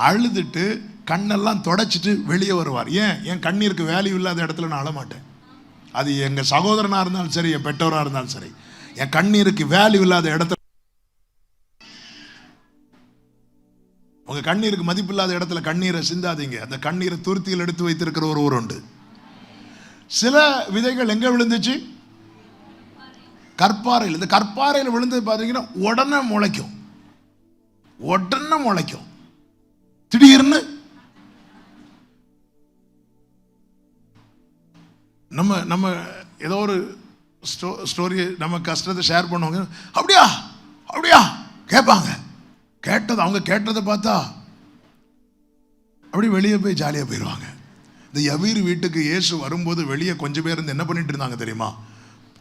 Speaker 1: அழுதுட்டு கண்ணெல்லாம் தொடச்சிட்டு வெளியே வருவார். ஏன்? என் கண்ணீருக்கு வேல்யூ இல்லாத இடத்துல நான் அழமாட்டேன். அது எங்க சகோதரனா இருந்தாலும் சரி, என் பெற்றோரா இருந்தாலும் சரி, என் கண்ணீருக்கு வேல்யூ இல்லாத இடத்துல, உங்க கண்ணீருக்கு மதிப்பு இல்லாத இடத்துல கண்ணீரை சிந்தாதீங்க. அந்த கண்ணீரை துருத்தியில் எடுத்து வைத்திருக்கிற ஒரு ஊர் உண்டு. சில விதைகள் எங்க விழுந்துச்சு? கற்பாறையில். இந்த கற்பாறையில் விழுந்தது பார்த்தீங்கன்னா உடனே முளைக்கும். உடனே முளைக்கும். திடீர்னு நம்ம ஏதோ ஒரு ஸ்டோரி, நம்ம கஷ்டத்தை ஷேர் பண்ணுவாங்க. அப்படியா அப்படியா கேட்பாங்க. கேட்டது, அவங்க கேட்டதை பார்த்தா அப்படி வெளியே போய் ஜாலியாக போயிடுவாங்க. இந்த யவீர் வீட்டுக்கு இயேசு வரும்போது வெளியே கொஞ்சம் பேர் இருந்து என்ன பண்ணிட்டு இருந்தாங்க தெரியுமா?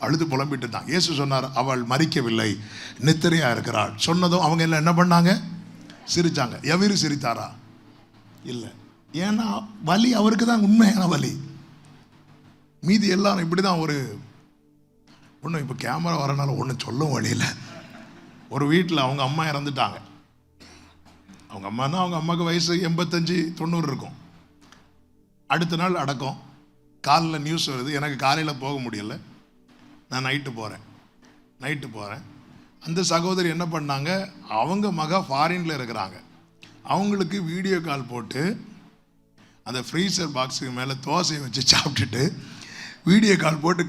Speaker 1: அழுது புலம்பிட்டு இருந்தாங்க. இயேசு சொன்னார், அவள் மரிக்கவில்லை, நித்திரையா இருக்கிறாள். சொன்னதும் அவங்க எல்லாம் என்ன பண்ணாங்க? சிரிச்சாங்க. யவீர் சிரித்தாரா? இல்லை. ஏன்னா வலி அவருக்கு தான் உண்மையான வலி. மீதி எல்லாரும் இப்படி தான். ஒன்றும் இப்போ கேமரா வரனால ஒன்றும் சொல்லவும் வழியில். ஒரு வீட்டில் அவங்க அம்மா இறந்துட்டாங்க. அவங்க அம்மானா அவங்க அம்மாவுக்கு வயசு 85-90 இருக்கும். அடுத்த நாள் அடக்கம். காலையில் நியூஸ் வருது. எனக்கு காலையில் போக முடியலை, நான் நைட்டு போகிறேன். அந்த சகோதரி என்ன பண்ணாங்க, அவங்க மக ஃபாரினில் இருக்கிறாங்க. அவங்களுக்கு வீடியோ கால் போட்டு அந்த ஃப்ரீசர் பாக்ஸுக்கு மேலே தோசையை வச்சு சாப்பிட்டுட்டு வீடியோ கால் போட்டு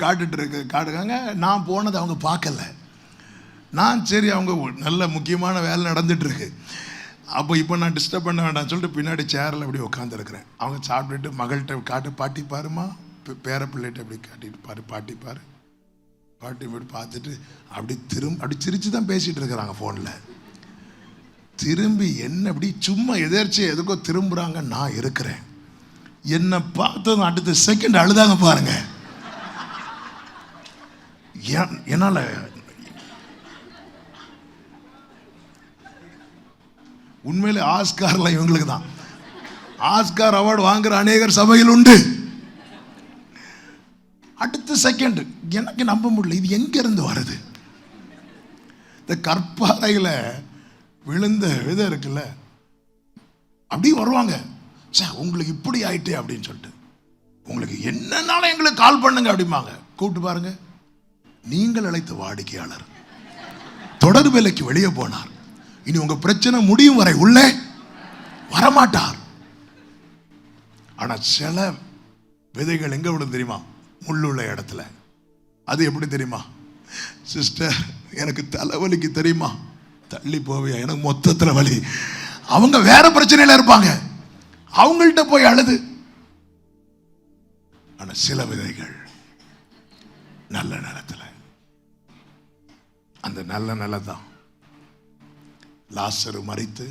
Speaker 1: காட்டுறாங்க. நான் போனதை அவங்க பார்க்கல. நான் சரி, அவங்க நல்ல முக்கியமான வேலை நடந்துட்டுருக்கு, அப்போ இப்போ நான் டிஸ்டர்ப் பண்ண வேண்டாம்னு சொல்லிட்டு பின்னாடி சேரில் அப்படி உட்காந்துருக்கிறேன். அவங்க சாப்பிட்டுட்டு மகள்கிட்ட காட்டு, பாட்டி பாருமா, பேர பிள்ளைகிட்ட அப்படி காட்டிட்டு பாரு, பாட்டி பாரு, பாட்டி போட்டு பார்த்துட்டு அப்படி சிரிச்சு தான் பேசிகிட்டு இருக்கிறாங்க ஃபோனில். திரும்பி என்ன அப்படி சும்மா எதேர்ச்சியாக எதுக்கோ திரும்புகிறாங்க. நான் இருக்கிறேன். என்னை பார்த்ததும் அடுத்த செகண்ட் அழுதாங்க பாருங்க. என்னால் உண்மையிலே ஆஸ்கார்ல இவங்களுக்கு தான். ஆஸ்கார் அவார்டு வாங்குற அநேகர் சபையில் உண்டு. அடுத்த செகண்ட் எனக்கு நம்ப முடியல, இது எங்க இருந்து வருது? இந்த கற்பாறையில் விழுந்த விதை இருக்குல்ல, அப்படி வருவாங்க. உங்களுக்கு இப்படி ஆயிட்டே அப்படின்னு சொல்லிட்டு, உங்களுக்கு என்னன்னாலும் எங்களுக்கு கால் பண்ணுங்க அப்படிம்பாங்க. கூப்பிட்டு பாருங்க, நீங்கள் அழைத்த வாடிக்கையாளர் தொடர் வேலைக்கு வெளியே போனார், இனி உங்க பிரச்சனை முடியும் வரை உள்ளே வரமாட்டார். ஆனா சில விதைகள் எங்க விடும் தெரியுமா? முள்ளுள்ள இடத்துல. அது எப்படி தெரியுமா? சிஸ்டர் எனக்கு தலைவலிக்கு தெரியுமா, தள்ளி போவியா, எனக்கு மொத்தத்துல வலி. அவங்க வேற பிரச்சனையில இருப்பாங்க, அவங்கள்ட்ட போய் அழுது. ஆனா சில விதைகள் நல்ல நிலத்துல, அந்த நல்ல நிலம்தான். லாசரு மரித்து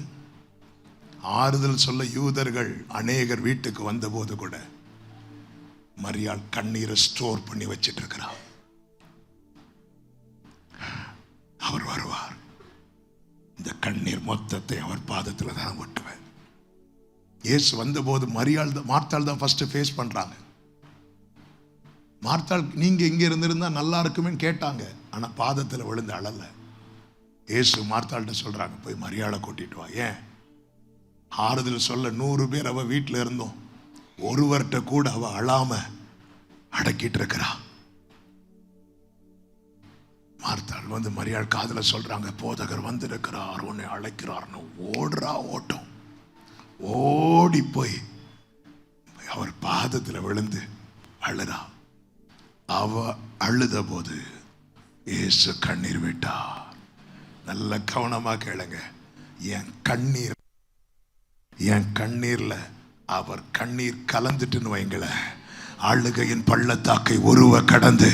Speaker 1: ஆறுதல் சொல்ல யூதர்கள் அநேகர் வீட்டுக்கு வந்த போது கூட மரியாள் கண்ணீரை ஸ்டோர் பண்ணி வச்சிட்டு இருக்கிறார். அவர் வருவார், இந்த கண்ணீர் மொத்தத்தை அவர் பாதத்தில் தான் ஒட்டுவேன். இயேசு வந்த போது மார்த்தாள் தான் ஃபர்ஸ்ட் ஃபேஸ் பண்றாங்க. மார்த்தாள் நீங்க இங்க இருந்திருந்தா நல்லா இருக்குமே கேட்டாங்க, ஆனா பாதத்தில் விழுந்து அழல. இயேசு மார்த்தாள்கிட்ட சொல்றாங்க, போய் மரியாளை கூட்டிட்டு வா. ஏன்? ஆறுதல் சொல்ல 100 பேர் அவ வீட்டில் இருந்தோம், ஒருவர்கிட்ட கூட அவ அழாம அடக்கிட்டு இருக்கிறா. மார்த்தாள் வந்து மரியாள் காதுல சொல்றாங்க, போதகர் வந்து இருக்கிறார், உன்னை அழைக்கிறார்னு. ஓடுறா ஓட்டம், ஓடி போய் அவர் பாதத்தில் விழுந்து அழுறா. அவ அழுத போது இயேசு கண்ணீர் விட்டார். நல்ல கவனமா கேளுங்க, என் கண்ணீர்ல அவர் கண்ணீர் கலந்துட்டுன்னு வைங்கள, அழுகையின் பள்ளத்தாக்கை ஒருவ கடந்து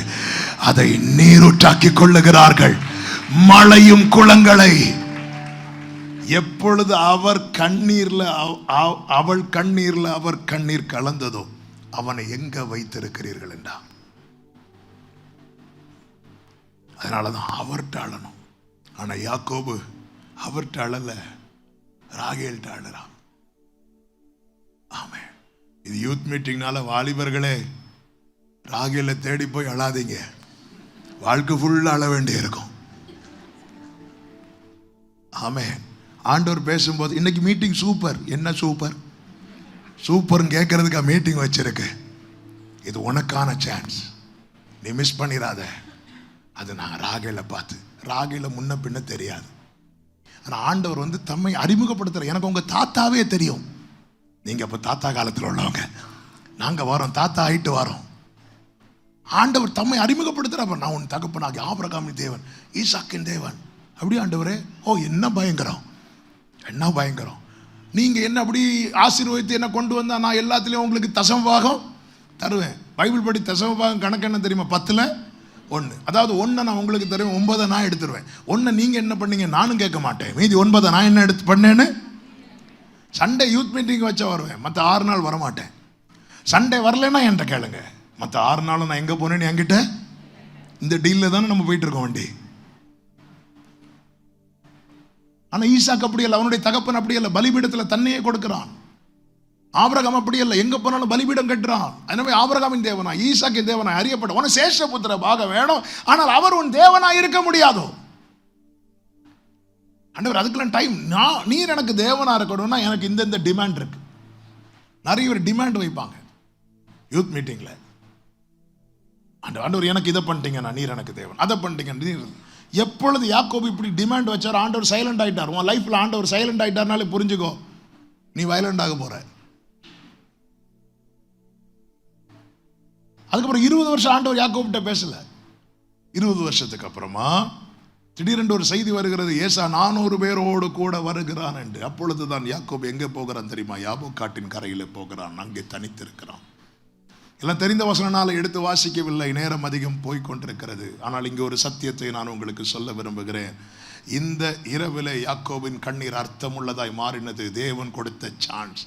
Speaker 1: அதை நீரூற்றாக்கி கொள்ளுகிறார்கள். மழையும் குளங்களை எப்பொழுது அவர் கண்ணீர்ல அவள் கண்ணீர்ல அவர் கண்ணீர் கலந்ததோ, அவனை எங்க வைத்திருக்கிறீர்கள் என்றார். அதனாலதான் அவர்கிட்ட அழணும். ஆனா யாக்கோபு அவர்கிட்ட அழல, ராகேல்கிட்ட அழறான். ஆமே, இது யூத் மீட்டிங்னால வாலிபர்களே ராகேலை தேடி போய் அழாதீங்க, வாழ்க்கை ஃபுல்லா அழ வேண்டி இருக்கும். ஆமே, ஆண்டவர் பேசும்போது இன்னைக்கு மீட்டிங் சூப்பர். என்ன சூப்பர்? சூப்பர்னு கேட்கறதுக்கா மீட்டிங் வச்சிருக்கு. இது உனக்கான சான்ஸ், நீ மிஸ் பண்ணிடாத. அது நான் ராகேலை பார்த்து, ராகேலை முன்ன பின்ன தெரியாது, ஆனால் ஆண்டவர் வந்து தம்மை அறிமுகப்படுத்துற. எனக்கு உங்க தாத்தாவே தெரியும், நீங்க அப்ப தாத்தா காலத்தில் உள்ளவங்க, நாங்க வரோம், தாத்தா ஆயிட்டு வரோம். ஆண்டவர் தம்மை அறிமுகப்படுத்துற. நான் உன் தகப்பனாகி ஆபிரகாமின் தேவன், ஈசாக்கின் தேவன். அப்படி ஆண்டவரே, ஓ என்ன பயங்கரம், என்ன பயங்கரம். நீங்க என்ன அப்படி ஆசீர்வதித்து என்ன கொண்டு வந்தா நான் எல்லாத்துலயும் உங்களுக்கு தசமபாகம் தருவேன். பைபிள் படி தசமபாகம் கணக்கு என்ன தெரியுமா? 10ல் 1. அதாவது 1 நான் உங்களுக்கு தருவேன், 9 நான் எடுத்துருவேன். 1 நீங்க என்ன பண்ணீங்க நானும் கேட்க மாட்டேன், மீதி 9 நான் என்ன எடுத்து பண்ணேன்னு. சண்டே யூத் மீட்டிங் வச்சா வருவேன், மற்ற 6 நாள் வரமாட்டேன். சண்டே வரலன்னா என்கிட்ட கேளுங்க, மற்ற 6 நாளும் நான் எங்க போனேன்னு என்கிட்ட. இந்த டீல்ல தானே நம்ம போயிட்டு இருக்கோம் வண்டி. ஆனா ஈசாக்கு அப்படி இல்லை, அவனுடைய தகப்பன் அப்படி இல்லை, பலிபீடத்துல தன்னையே கொடுக்கிறான். ஆபிரகாம் அப்படி இல்லை, எங்க போனாலும் பலிபீடம் கட்டுறான். எனவே ஆபிரகாமின் தேவனா ஈசாக்கின் தேவனா அறியப்பட்ட உன சேஷபுத்திர பாக வேணும், ஆனால் அவர் உன் தேவனா இருக்க முடியாதோ. ஆண்டவர் அதுக்கெல்லாம் டைம், நீர் எனக்கு தேவனா இருக்கணும்னா எனக்கு இந்த டிமாண்ட் இருக்கு. நிறைய பேர் டிமாண்ட் வைப்பாங்க யூத் மீட்டிங்ல. ஆண்டவர் எனக்கு இதை பண்ணிட்டீங்கன்னா நீர் எனக்கு தேவன், அதை பண்ணிட்டீங்க நீர். எப்பொழுது யாக்கோபு இப்படி டிமாண்ட் வச்சார், ஆண்டவர் சைலண்ட் ஆயிட்டார். உன் லைஃப்ல ஆண்டவர் சைலண்ட் ஆயிட்டார்னாலே புரிஞ்சுக்கோ, நீ வயலண்ட் ஆக போற. அதுக்கப்புறம் 20 வருஷம் ஆண்டவர் யாக்கோபிட்ட பேசல. 20 வருஷத்துக்கு அப்புறமா திடீரென்று ஒரு செய்தி வருகிறது, ஏசா 400 பேரோடு கூட வருகிறான் என்று. அப்பொழுதுதான் யாக்கோபு எங்கே போகிறான் தெரியுமா? யாபோக் காட்டின் கரையில் போகிறான், அங்கே தனித்திருக்கிறான். எல்லாம் தெரிந்த வசனனால எடுத்து வாசிக்கவில்லை, நேரம் அதிகம் போய்கொண்டிருக்கிறது. ஆனால் இங்கே ஒரு சத்தியத்தை நான் உங்களுக்கு சொல்ல விரும்புகிறேன். இந்த இரவிலே யாக்கோபின் கண்ணீர் அர்த்தமுள்ளதாய் மாறினது. தேவன் கொடுத்த சான்ஸ்.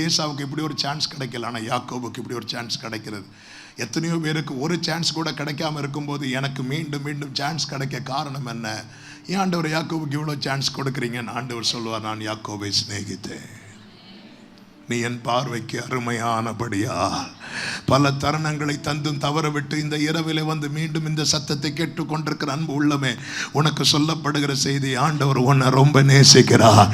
Speaker 1: ஏசாவுக்கு இப்படி ஒரு சான்ஸ் கிடைக்கல, ஆனால் யாக்கோபுக்கு இப்படி ஒரு சான்ஸ் கிடைக்கிறது. எத்தனையோ பேருக்கு ஒரு சான்ஸ் கூட கிடைக்காம இருக்கும்போது எனக்கு மீண்டும் மீண்டும் சான்ஸ் கிடைக்க காரணம் என்ன? ஏன் ஆண்டவர் யாக்கோபுக்கு இவ்வளோ சான்ஸ் கொடுக்குறீங்கன்னு ஆண்டவர் சொல்லுவார், நான் யாக்கோபை சிநேகித்தேன். நீ என் பார்வைக்கு அருமையானபடியா. பல தருணங்களை தந்தும் தவற விட்டு இந்த இரவிலே வந்து மீண்டும் இந்த சத்தத்தை கேட்டுக்கொண்டிருக்கிற அன்பு உள்ளமே, உனக்கு சொல்லப்படுகிற செய்தி, ஆண்டவர் உன்னை ரொம்ப நேசிக்கிறார்.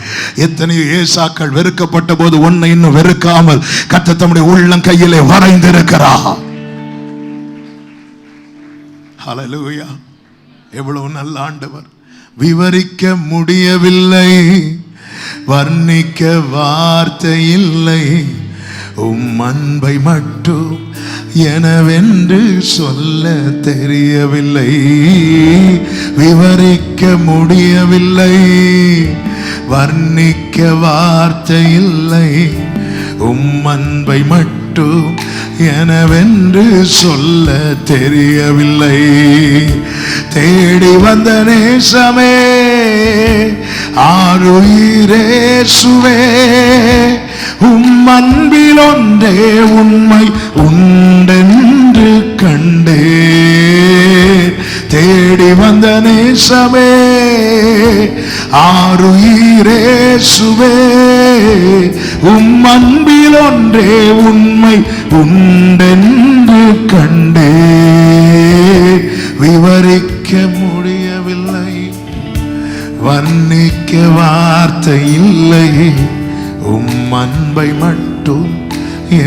Speaker 1: எத்தனையோ ஏசாக்கள் வெறுக்கப்பட்ட போது உன்னை இன்னும் வெறுக்காமல் கர்த்தர் தம்முடைய உள்ளம் கையிலே வரைந்திருக்கிறார். ஹல்லேலூயா! எவ்வளவு நல்ல ஆண்டவர். விவரிக்க முடியவில்லை, வர்ணிக்க வார்த்தை இல்லை, உம் அன்பை மட்டும் எனவென்று சொல்ல தெரியவில்லை. விவரிக்க முடியவில்லை, வர்ணிக்க வார்த்தை இல்லை, உம் அன்பை மட்டும் எனவென்று சொல்ல தெரியவில்லை. தேடி வந்த நேசமே, ஆருயிரேசுவே, உம் அன்பில் ஒன்றே உண்மை உண்டென்று கண்டே. தேடி வந்த நேசமே, ஆருயிரேசுவே, உம் அன்பில் ஒன்றே உண்மை உண்டென்று கண்டே. விவரிக்க முடியவில்லை, வர்ணிக்க வார்த்தை இல்லை, உம் அன்பை மட்டும்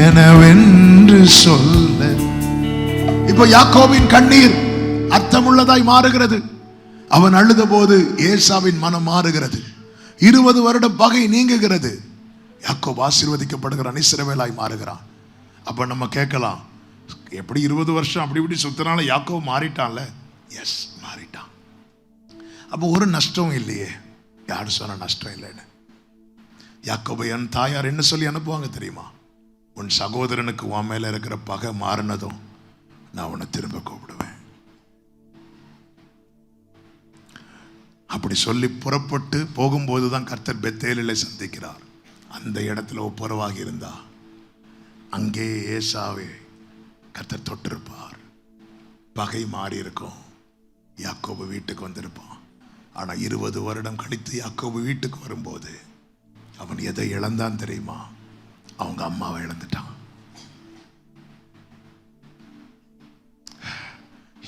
Speaker 1: எனவென்று சொல்ல. இப்ப யாக்கோபின் கண்ணீர் அர்த்தமுள்ளதாய் மாறுகிறது. அவன் அழுத போது ஏசாவின் மனம் மாறுகிறது. 20 வருடம் பகை நீங்குகிறது. யாக்கோபு ஆசீர்வதிக்கப்படுகிறான், இஸ்ரவேலாய் மாறுகிறான். அப்ப நம்ம கேட்கலாம், எப்படி 20 வருஷம் அப்படி இப்படி சுத்தினால யாக்கோபு மாறிட்டான்ல? எஸ், மாறிட்டான். அப்போ ஒரு நஷ்டம் இல்லையே. யாரு சொன்ன நஷ்டம் இல்லைன்னு? யாக்கோபு என் தாயார் என்ன சொல்லி அனுப்புவாங்க தெரியுமா? உன் சகோதரனுக்கு உன் மேல இருக்கிற பகை மாறினதும் நான் உன்னை திரும்ப கூப்பிடுவேன். அப்படி சொல்லி புறப்பட்டு போகும்போது தான் கர்த்தர் பெத்தேலிலே சந்திக்கிறார். அந்த இடத்துல ஒப்புரவாகி இருந்தா அங்கே ஏசாவே கர்த்தர் தொட்டிருப்பார். பகை மாறி இருக்கும். யாக்கோபு வீட்டுக்கு வந்திருப்பான். ஆனா 20 வருடம் கழித்து யாக்கோபு வீட்டுக்கு வரும்போது அவன் எதை இழந்தான் தெரியுமா? அவங்க அம்மாவை இழந்துட்டான்.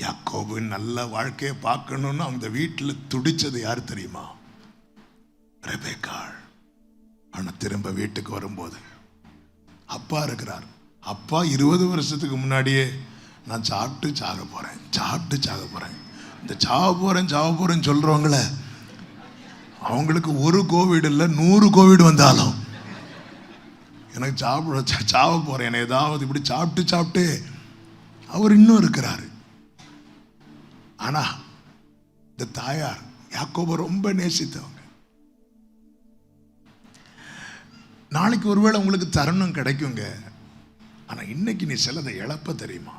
Speaker 1: யாக்கோபு நல்ல வாழ்க்கையை பார்க்கணும்னு அந்த வீட்டில் துடிச்சது யார் தெரியுமா? ரெபெக்காள். ஆனா திரும்ப வீட்டுக்கு வரும்போது அப்பா இருக்கிறார். அப்பா 20 வருஷத்துக்கு முன்னாடியே நான் சாப்பிட்டு சாக போறேன், சாப்பிட்டு சாக போறேன். இந்த சாவ போறேன்னு சொல்றவங்கள, அவங்களுக்கு ஒரு கோவிட் இல்லை 100 கோவிட் வந்தாலும் எனக்கு சாவ போறேன், ஏதாவது இப்படி சாப்பிட்டு அவர் இன்னும் இருக்கிறாரு. ஆனா இந்த தாயார் யாக்கோபை ரொம்ப நேசித்தவங்க. நாளைக்கு ஒருவேளை உங்களுக்கு தருணம் கிடைக்குங்க. ஆனா இன்னைக்கு நீ சிலதை இழப்ப தெரியுமா?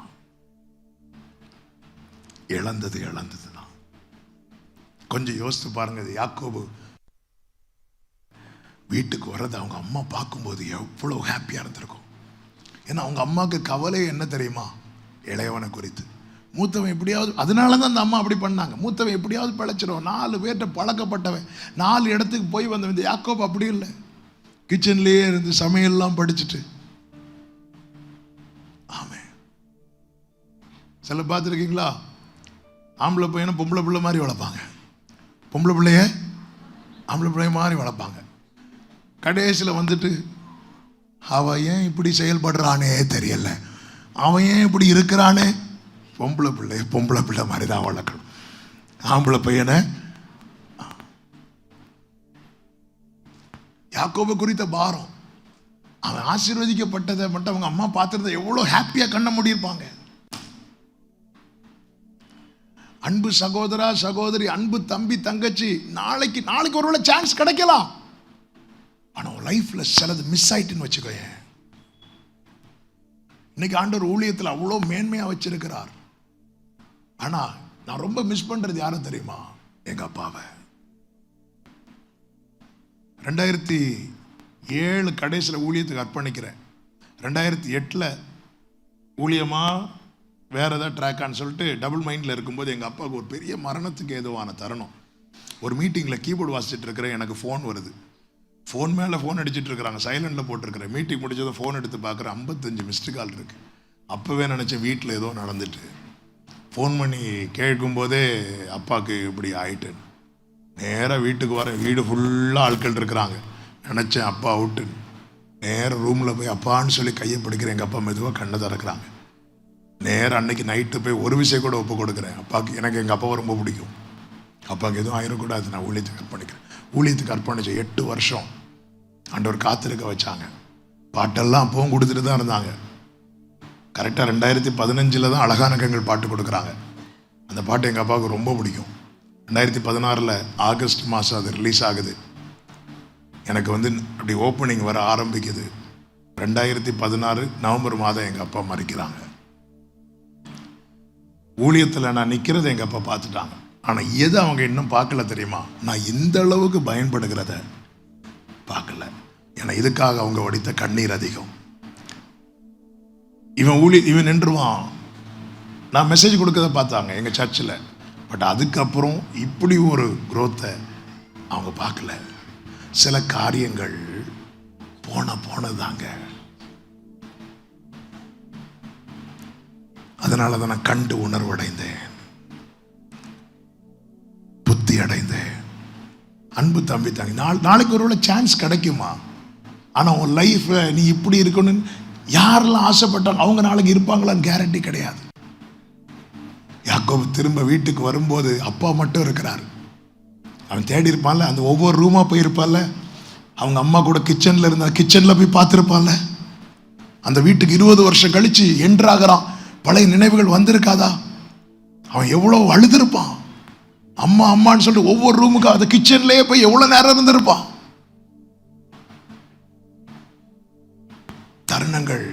Speaker 1: இழந்தது தான். கொஞ்சம் யோசித்து பாருங்க. யாக்கோபு வீட்டுக்கு வர்றது அவங்க அம்மா பார்க்கும்போது எவ்வளவு ஹாப்பியா இருந்திருக்கும். ஏன்னா அவங்க அம்மாவுக்கு கவலை என்ன தெரியுமா? இளையவனை குறித்து. மூத்தவன் எப்படியாவது, அதனாலதான் அந்த அம்மா அப்படி பண்ணாங்க. மூத்தவன் எப்படியாவது பிழைச்சிடும், 4 பேர்கிட்ட பழக்கப்பட்டவன், 4 இடத்துக்கு போய் வந்தவன். இந்த யாக்கோபு அப்படி இல்லை. கிச்சன்லயே இருந்து சமையல்லாம் படிச்சுட்டு. ஆமே. சில பார்த்துருக்கீங்களா? ஆம்பளை பையனை பொம்பளை பிள்ளை மாதிரி வளர்ப்பாங்க, பொம்பளை பிள்ளைய ஆம்பளை பிள்ளைய மாதிரி வளர்ப்பாங்க. கடைசியில் வந்துட்டு அவன் ஏன் இப்படி செயல்படுறானே தெரியல, அவன் ஏன் இப்படி இருக்கிறானே. பொம்பளை பிள்ளை மாதிரி தான் வளர்க்கணும். ஆம்பளை பையனை. யாக்கோபு குறித்த பாரம், அவன் ஆசீர்வதிக்கப்பட்டதை மட்டும் அவங்க அம்மா பார்த்துருந்தா எவ்வளோ ஹாப்பியாக கண்ண முடியிருப்பாங்க. அன்பு சகோதரா சகோதரி, அன்பு தம்பி தங்கச்சி, நாளைக்கு ஒருவேளை சான்ஸ் கிடைக்கலாம். ஆனா லைஃப்ல சிலது மிஸ் ஆயிட்டுன்னு வச்சுக்கோங்க. இன்னைக்கு ஆண்டவர் ஊழியத்தில் அவ்வளோ மேன்மையா வச்சிருக்கிறார். ஆனா நான் ரொம்ப மிஸ் பண்றது யாரும் தெரியுமா? எங்க அப்பாவை. 2007 கடைசியில் ஊழியத்துக்கு அர்ப்பணிக்கிறேன். 2008 ஊழியமா வேற ஏதாவது ட்ராக்கான்னு சொல்லிட்டு டபுள் மைண்டில் இருக்கும்போது எங்கள் அப்பாவுக்கு ஒரு பெரிய மரணத்துக்கு ஏதுவான தருணம். ஒரு மீட்டிங்கில் கீபோர்டு வாசிச்சுட்டு இருக்கிறேன், எனக்கு ஃபோன் வருது. ஃபோன் மேலே ஃபோன் அடிச்சுட்டு இருக்கிறாங்க, சைலண்டில் போட்டிருக்கிறேன். மீட்டிங் முடிச்சதை ஃபோன் எடுத்து பார்க்குறேன், 55 மிஸ்டு கால் இருக்குது. அப்போவே நினச்சேன் வீட்டில் ஏதோ நடந்துட்டு. ஃபோன் பண்ணி கேட்கும்போதே அப்பாவுக்கு இப்படி ஆயிட்டு. நேராக வீட்டுக்கு வரேன், வீடு ஃபுல்லாக ஆட்கள் இருக்கிறாங்க. நினச்சேன் அப்பா அவுட்டு. நேராக ரூமில் போய் அப்பான்னு சொல்லி கையை பிடிக்கிறேன். எங்கள் அப்பா மெதுவாக கண்ணை திறக்கிறாங்க. நேராக அன்னைக்கு நைட்டு போய் ஒரு விஷயம் கூட ஒப்பு கொடுக்குறேன். அப்பாவுக்கு எனக்கு எங்கள் அப்பாவை ரொம்ப பிடிக்கும். அப்பாவுக்கு எதுவும் ஆயிடக்கூடாது, நான் ஊழியத்துக்கு அர்ப்பணிக்கிறேன். ஊழியத்துக்கு அர்ப்பணிச்ச 8 வருஷம் ஆண்டவர் காத்திருக்க வச்சாங்க. பாட்டெல்லாம் அப்பவும் கொடுத்துட்டு தான் இருந்தாங்க. கரெக்டாக 2015 தான் அழகான கண்கள் பாட்டு கொடுக்குறாங்க. அந்த பாட்டு எங்கள் அப்பாவுக்கு ரொம்ப பிடிக்கும். 2016 ஆகஸ்ட் மாதம் அது ரிலீஸ் ஆகுது. எனக்கு வந்து அப்படி ஓப்பனிங் வர ஆரம்பிக்குது. 2016 நவம்பர் மாதம் எங்கள் அப்பா மறிக்கிறாங்க. ஊழியத்தில் நான் நிற்கிறத எங்கள் அப்பா பார்த்துட்டாங்க. ஆனால் எது அவங்க இன்னும் பார்க்கல தெரியுமா? நான் இந்த அளவுக்கு பயன்படுகிறத பார்க்கல. ஏன்னா இதுக்காக அவங்க வடித்த கண்ணீர் அதிகம். இவன் நின்றுவான். நான் மெசேஜ் கொடுக்கறத பார்த்தாங்க எங்கள் சர்ச்சில். பட் அதுக்கப்புறம் இப்படி ஒரு குரோத்தை அவங்க பார்க்கல. சில காரியங்கள் போனதாங்க. அதனால தான் நான் கண்டு உணர்வடைந்தேன், புத்தி அடைந்தேன். அன்பு தம்பி நாளைக்கு ஒருவேளை சான்ஸ் கிடைக்குமா? ஆனால் உன் லைஃப் நீ இப்படி இருக்கணும்னு யாரெல்லாம் ஆசைப்பட்டாங்க அவங்க நாளைக்கு இருப்பாங்களான்னு கேரண்டி கிடையாது. யாக்கோபு திரும்ப வீட்டுக்கு வரும்போது அப்பா மட்டும் இருக்கிறார். அவன் தேடி இருப்பான்ல, அந்த ஒவ்வொரு ரூமா போய் இருப்பான்ல, அவங்க அம்மா கூட கிச்சனில் இருந்தா கிச்சனில் போய் பார்த்துருப்பான்ல. அந்த வீட்டுக்கு 20 வருஷம் கழிச்சு என்றாகிறான். பழைய நினைவுகள் வந்திருக்காதா? அவன் எவ்வளோ அழுதுருப்பான். அம்மா அம்மான்னு சொல்லிட்டு ஒவ்வொரு ரூமுக்கும் அந்த கிச்சன்லயே போய் எவ்வளவு நேரம் இருந்திருப்பான். தருணங்கள்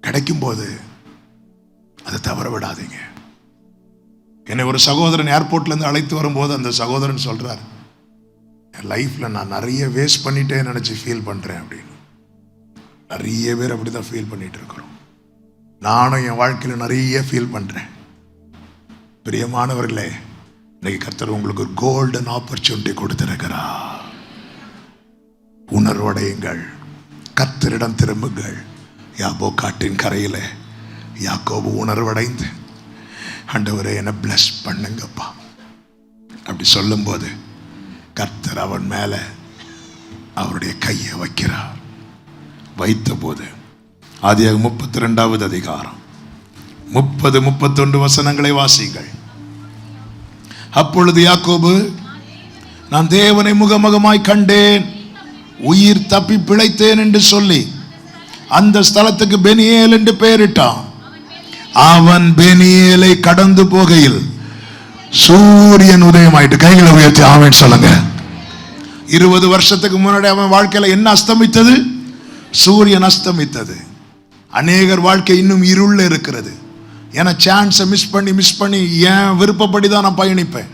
Speaker 1: கிடைக்கும் போது அதை தவற விடாதீங்க. என்னை ஒரு சகோதரன் ஏர்போர்ட்ல இருந்து அழைத்து வரும்போது அந்த சகோதரன் சொல்றார், என் லைஃப்ல நான் நிறைய வேஸ்ட் பண்ணிட்டேன்னு நினைச்சு ஃபீல் பண்றேன் அப்படின்னு. நிறைய பேர் அப்படிதான் ஃபீல் பண்ணிட்டு இருக்கிறோம். நானும் என் வாழ்க்கையில நிறைய ஃபீல் பண்றேன். பிரியமானவர்களே, இன்னைக்கு கர்த்தர் உங்களுக்கு ஒரு கோல்டன் ஆப்பர்ச்சுனிட்டி கொடுத்திருக்கிறார். உணர்வடையுங்கள், கர்த்தரிடம் திரும்புங்கள். யாபோ காட்டின் கரையில யாக்கோபு உணர்வடைந்து, ஆண்டவரே என்னை பிளஸ் பண்ணுங்கப்பா அப்படி சொல்லும்போது கர்த்தர் அவன் மேல அவருடைய கையை வைக்கிறார். வைத்த போது ஆதியாகமம் 32வது அதிகாரம் 30-31 வசனங்களை வாசிங்கள். அப்பொழுது யாக்கோபு, நான் தேவனை முகமுகமாய் கண்டேன், உயிர் தப்பி பிழைத்தேன் என்று சொல்லி அந்த ஸ்தலத்துக்கு பெனியேல் என்று பெயரிட்டான். அவன் பெனியேலை கடந்து போகையில் சூரியன் உதயமாயிட்டு. கைகளை உயர்த்தி ஆமென் சொல்லுங்க. 20 வருஷத்துக்கு முன்னாடி அவன் வாழ்க்கையில என்ன அஸ்தமித்தது? சூரியன் அஸ்தமித்தது. அநேகர் வாழ்க்கை இன்னும் இருள் இருக்கிறது. ஏன்னா சான்ஸை மிஸ் பண்ணி என் விருப்பப்படி தான் நான் பயணிப்பேன்.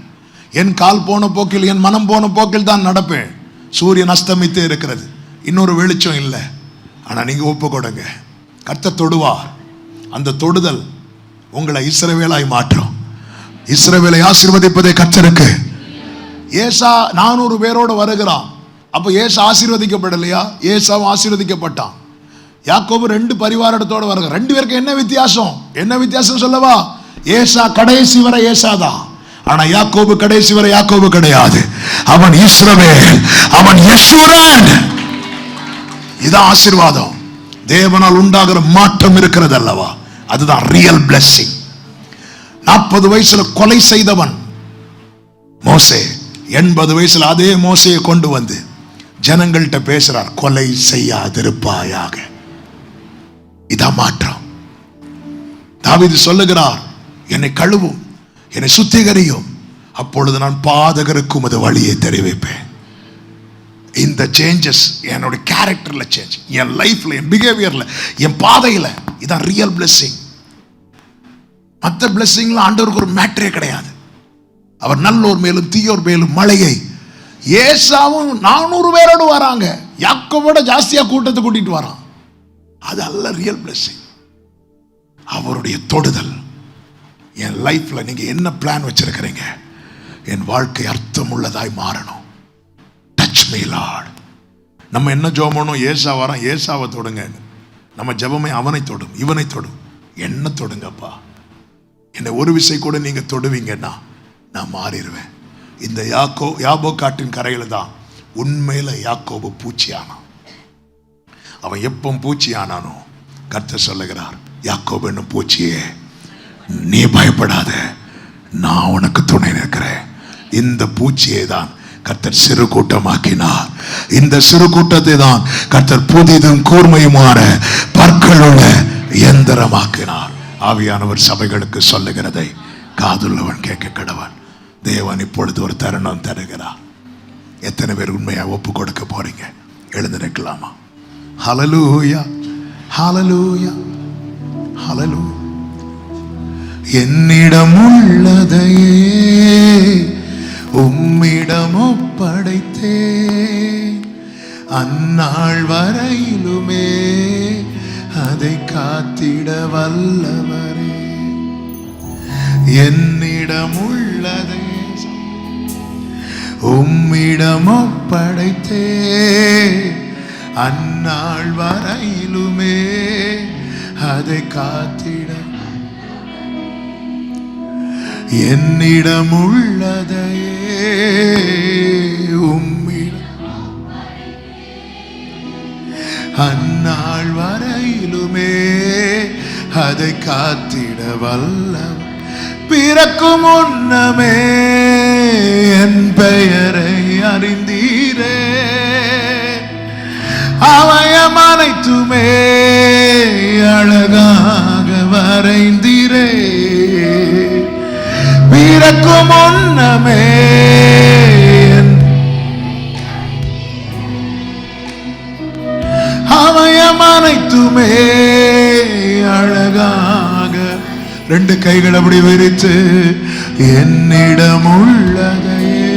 Speaker 1: என் கால் போன போக்கில், என் மனம் போன போக்கில் தான் நடப்பேன். சூரியன் அஸ்தமித்தே இருக்கிறது, இன்னொரு வெளிச்சம் இல்லை. ஆனால் நீங்கள் ஒப்பு கொடுங்க, கர்த்தர் தொடுவார். அந்த தொடுதல் உங்களை இஸ்ரவேலாய் மாற்றும். இஸ்ரவேலை ஆசீர்வதிப்பதே கர்த்தருக்கு. ஏசா 400 பேரோடு வருகிறான். அப்போ ஏசா ஆசீர்வதிக்கப்படலையா? ஏசாவும் ஆசீர்வதிக்கப்பட்டான். யாக்கோபு 2 பரிவாரத்தோடு வருகிறார். 2 பேருக்கு என்ன வித்தியாசம்? என்ன வித்தியாசம் சொல்லவா? ஏசா கடைசி வரை ஏசாதான், ஆனா யாக்கோபு கடைசி வரை யாக்கோபு கிடையாது. அவன் இஸ்ரவேல், அவன் யெஷூரன். இதான் ஆசீர்வாதம். தேவனால் உண்டாகிற மாற்றம் இருக்கிறது அல்லவா? அதுதான் ரியல் பிளெஸிங். 40 வயசுல கொலை செய்தவன் மோசே, 80 வயசுல அதே மோசையை கொண்டு வந்து ஜனங்கள்கிட்ட பேசுறார், கொலை செய்யாதிருப்பாயாக. இதான் மாற்றம். தாவீது சொல்லுகிறார், என்னை கழுவும், என்னை சுத்திகரியும், அப்பொழுது நான் பாதகருக்கும் அது வழியை தெரிவிப்பேன். இந்த சேஞ்சஸ் என்னோட கேரக்டர்ல சேஞ்ச், என் லைஃப்ல, என் பிஹேவியர்ல, என் பாதையில. இதான் ரியல் பிளெஸிங். மற்ற பிளெஸிங்ல ஆண்டவருக்கு ஒரு மேட்டரே கிடையாது. அவர் நல்லோர் மேலும் தீயோர் மேலும் மழையை. ஏசாவும் 400 பேரோடு வராங்க, யாக்கோபோட ஜாஸ்தியா கூட்டத்தை கூட்டிட்டு வரான். அது அல்ல ரியல் பிளெஸிங். அவருடைய தொடுதல். என் லைஃப்ல நீங்க என்ன பிளான் வச்சிருக்கிறீங்க? என் வாழ்க்கை அர்த்தம் உள்ளதாய் மாறணும். Touch touch me Lord. நம்ம என்ன ஜெபம் பண்ணோம்? ஏசா வரோம், ஏசாவை தொடுங்க. நம்ம ஜெபமே அவனை தொடும், இவனை தொடும். என்ன தொடுங்கப்பா. என்னை ஒரு விசை கூட நீங்க தொடுவீங்கன்னா நான் மாறிடுவேன். இந்த யாபோ காட்டின் கரையில தான் உண்மையில யாக்கோபு பூச்சி ஆனான். அவன் எப்போ பூச்சி ஆனானோ கர்த்தர் சொல்லுகிறார், யாக்கோபு என்னும் பூச்சியே நீ பயப்படாத, நான் உனக்கு துணை நிற்கிறேன். இந்த பூச்சியை தான் கர்த்தர் சிறு கூட்டமாக்கினார். இந்த சிறு கூட்டத்தை தான் கர்த்தர் புதிதும் கூர்மையுமான பற்களுள்ள எந்திரமாக்கினார். ஆவியானவர் சபைகளுக்கு சொல்லுகிறதை காதுள்ளவன் கேட்க கடவன். தேவன் இப்பொழுது ஒரு தருணம் தருகிறார். எத்தனை பேர் உண்மையா ஒப்பு கொடுக்க போறீங்க? எழுந்து நிற்கலாமா? ஹல்லேலூயா, ஹல்லேலூயா, ஹல்லேலூயா. என்னிடம் உள்ளதையே உம்மிடம் ஒப்படைத்தேன், அந்நாள் வரையிலுமே அதை காத்திட வல்லவரே. என்னிடம் உள்ளதை உம்மிடம் ஒப்படைத்தேன், அந்நாள் வரையிலுமே அதை காத்திட. என்னிடம் உள்ளதையே உம்மிடம் அந்நாள் வரையிலுமே அதை காத்திட வல்லவர். பிறக்கும் முன்னமே என் பெயரை அறிந்தீரே, அவயம் அனைத்துமே அழகாக வரைந்தீரே. பிறக்கும் முன்னமே அவயம் அனைத்துமே அழகாக. ரெண்டு கைகள் அப்படி விரித்து என்னிடம் உள்ளதையே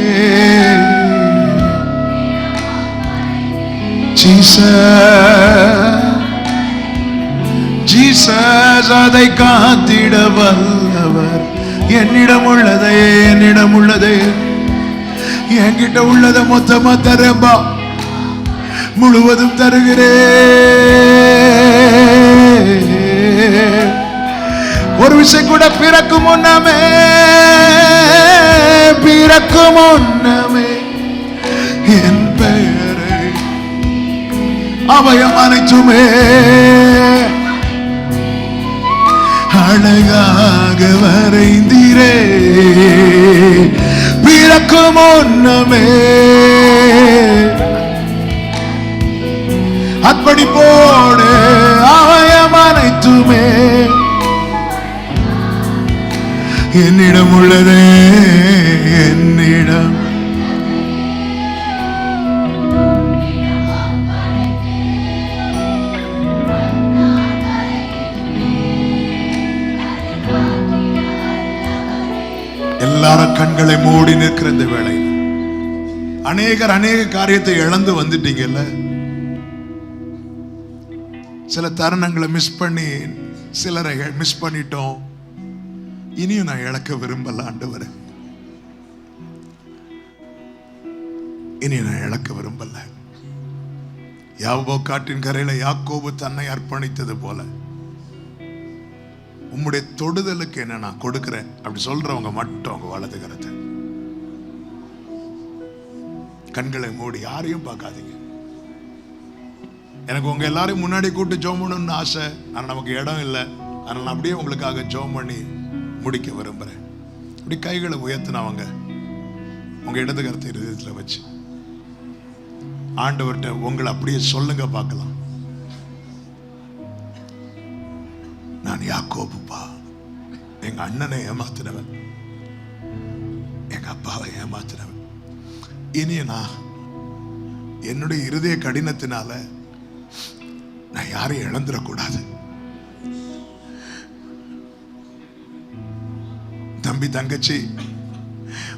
Speaker 1: ஜீசஸ் அதை காத்திட வல்லவர். என்னிடம் உள்ளதே, என்னிடம் உள்ளதே, என்கிட்ட உள்ளதை மொத்தமா தரேன்பா, முழுவதும் தருகிறேன். ஒரு விஷயம் கூட பிறக்கும் முன்னமே, பிறக்கும் முன்னமே என் பெயரை அவயம் அனைத்துமே அழகாக வரைந்தீரே. பிறக்கும் முன்னமே அப்படி போடு அவயம் அனைத்துமே என்னிடம் உள்ளதே, என்னிடம். எல்லாரும் கண்களை மூடி நிற்கிற இந்த வேளையில் அநேகர் அநேக காரியத்தை இழந்து வந்துட்டீங்கல்ல. சில தருணங்களை மிஸ் பண்ணி, சிலரை மிஸ் பண்ணிட்டோம். இனியும் நான் இழக்க விரும்பல ஆண்டவரே, இனி நான் இழக்க விரும்பல. யாக்கோபு காட்டின் கரையில யாக்கோபு தன்னை அர்ப்பணித்தது போல உம்முடைய தொடுதலுக்கு என்ன நான் கொடுக்கிறேன் அப்படி சொல்றவங்க மட்டும் அவங்க வலது கரத்தை கண்களை மூடி யாரையும் பார்க்காதீங்க. எனக்கு உங்க எல்லாரையும் முன்னாடி கூட்டு ஜெபம் பண்ணணும்னு ஆசை, ஆனா நமக்கு இடம் இல்லை. அதனால நான் அப்படியே உங்களுக்காக ஜெபம் பண்ணி முடிக்க விரும்புறேன். அப்படி கைகளை உயர்த்தினவங்க உங்க இடது கரத்தை இருதயத்துல வச்சு ஆண்டவர்கிட்ட உங்களை அப்படியே சொல்லுங்க பார்க்கலாம். நான் யாக்கோபுப்பா, எங்க அண்ணனை ஏமாத்தினவன், எங்க அப்பாவை ஏமாத்தினவன். இனி நான் என்னுடைய இருதய கடினத்தினால நான் யாரையும் இழந்துடக்கூடாது. தம்பி தங்கச்சி,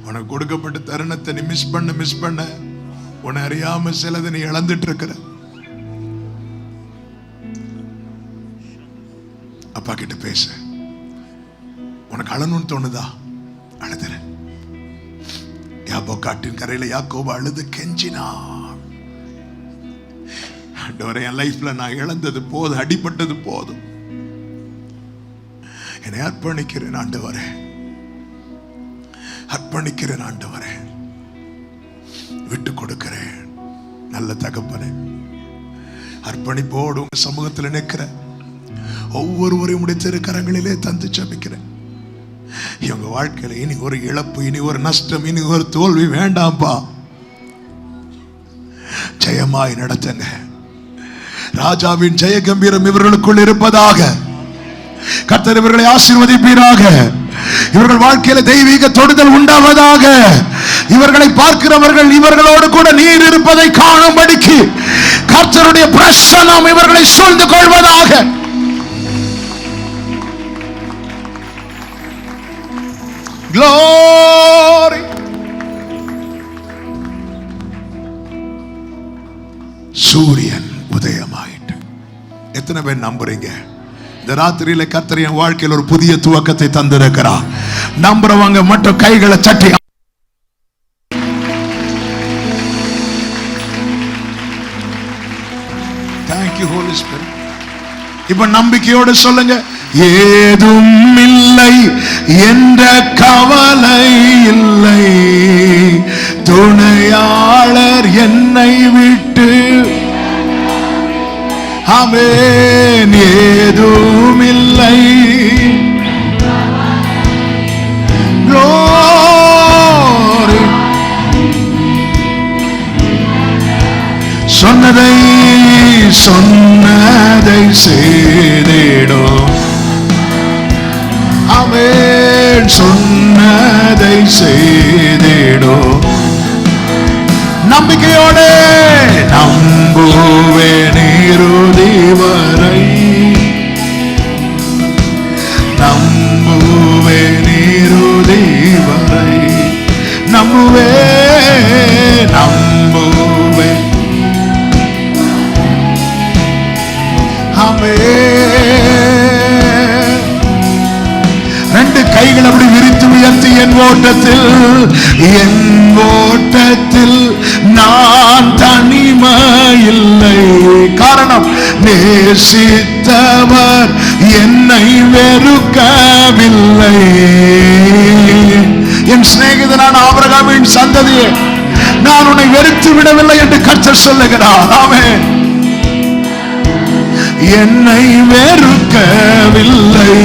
Speaker 1: உனக்கு கொடுக்கப்பட்ட தருணத்தை நீ மிஸ் பண்ண உன்னை அறியாம சிலதை நீ இழந்துட்டு இருக்கிற. அப்பா கிட்ட பேச. உனக்கு அழணும்னு தோணுதா? அழுதுற. யாப்போக்காட்டின் கரையில யாக்கோபு அழுது கெஞ்சினான். ஆண்டவரே, என் லைஃப்ல நான் இழந்தது போதும், அடிபட்டது போதும், என்னை அர்ப்பணிக்கிறேன் ஆண்டவரே, அர்ப்பணிக்கிறேன் ஆண்டவரே, விட்டு கொடுக்கிறேன். நல்ல தகப்பனே, அர்ப்பணிப்போடு உங்க சமூகத்தில் நிற்கிற ஒவ்வொருவரையும் உடைய திருக்கரங்களிலே தந்து ஜெபிக்கிறேன். இவங்க வாழ்க்கையில இனி ஒரு இழப்பு, இனி ஒரு நஷ்டம், இனி ஒரு தோல்வி வேண்டாம்பா. ஜெயமாய் நடத்துங்க. ராஜாவின் ஜெய கம்பீரம் இவர்களுக்குள் இருப்பதாக. கர்த்தர் இவர்களை ஆசீர்வதிப்பீராக. இவர்கள் வாழ்க்கையில தெய்வீக தொடுதல் உண்டாவதாக. இவர்களை பார்க்கிறவர்கள் இவர்களோடு கூட நீர் இருப்பதை காணும்படிக்கு கர்த்தருடைய பிரசன்னம் இவர்களை சூழ்ந்து கொள்வதாக. Glory. சூரியன் உதயமாயிட்டு. எத்தனை பேர் நம்புறீங்க இந்த ராத்திரியில கர்த்தர் என் வாழ்க்கையில் ஒரு புதிய துவக்கத்தை தந்திருக்கிறார்? நம்புறவங்க மட்டும் கைகளை தட்டி Thank you Holy Spirit. இப்ப நம்பிக்கையோடு சொல்லுங்க, ஏதும் இல்லை என்ற கவலை இல்லை, துணையாளர் என்னை விட்டு. ஆமென். ஏதும் இல்லை, glory. சொன்னதை செய்திடும். ஆமென். சொன்னதை செய்திடும். நம்பிக்கையோடு நம்புவேன் இறுதி வரை, நம்புவேன் இறுதி வரை, நம்புவேன் நம்புவேன். ரெண்டு கைகள் அப்படி விரித்து உயர்த்தி, என் ஓட்டத்தில் நான் தனிமையில்லை. காரணம், நேசித்தவர் என்னை வெறுக்கவில்லை. என் சிநேகிதனான ஆபிரகாமின் சந்ததியே, நான் உன்னை வெறுத்து விடவில்லை என்று கர்த்தர் சொல்லுகிறார். ஆமென். என்னை வெறுக்கவில்லை,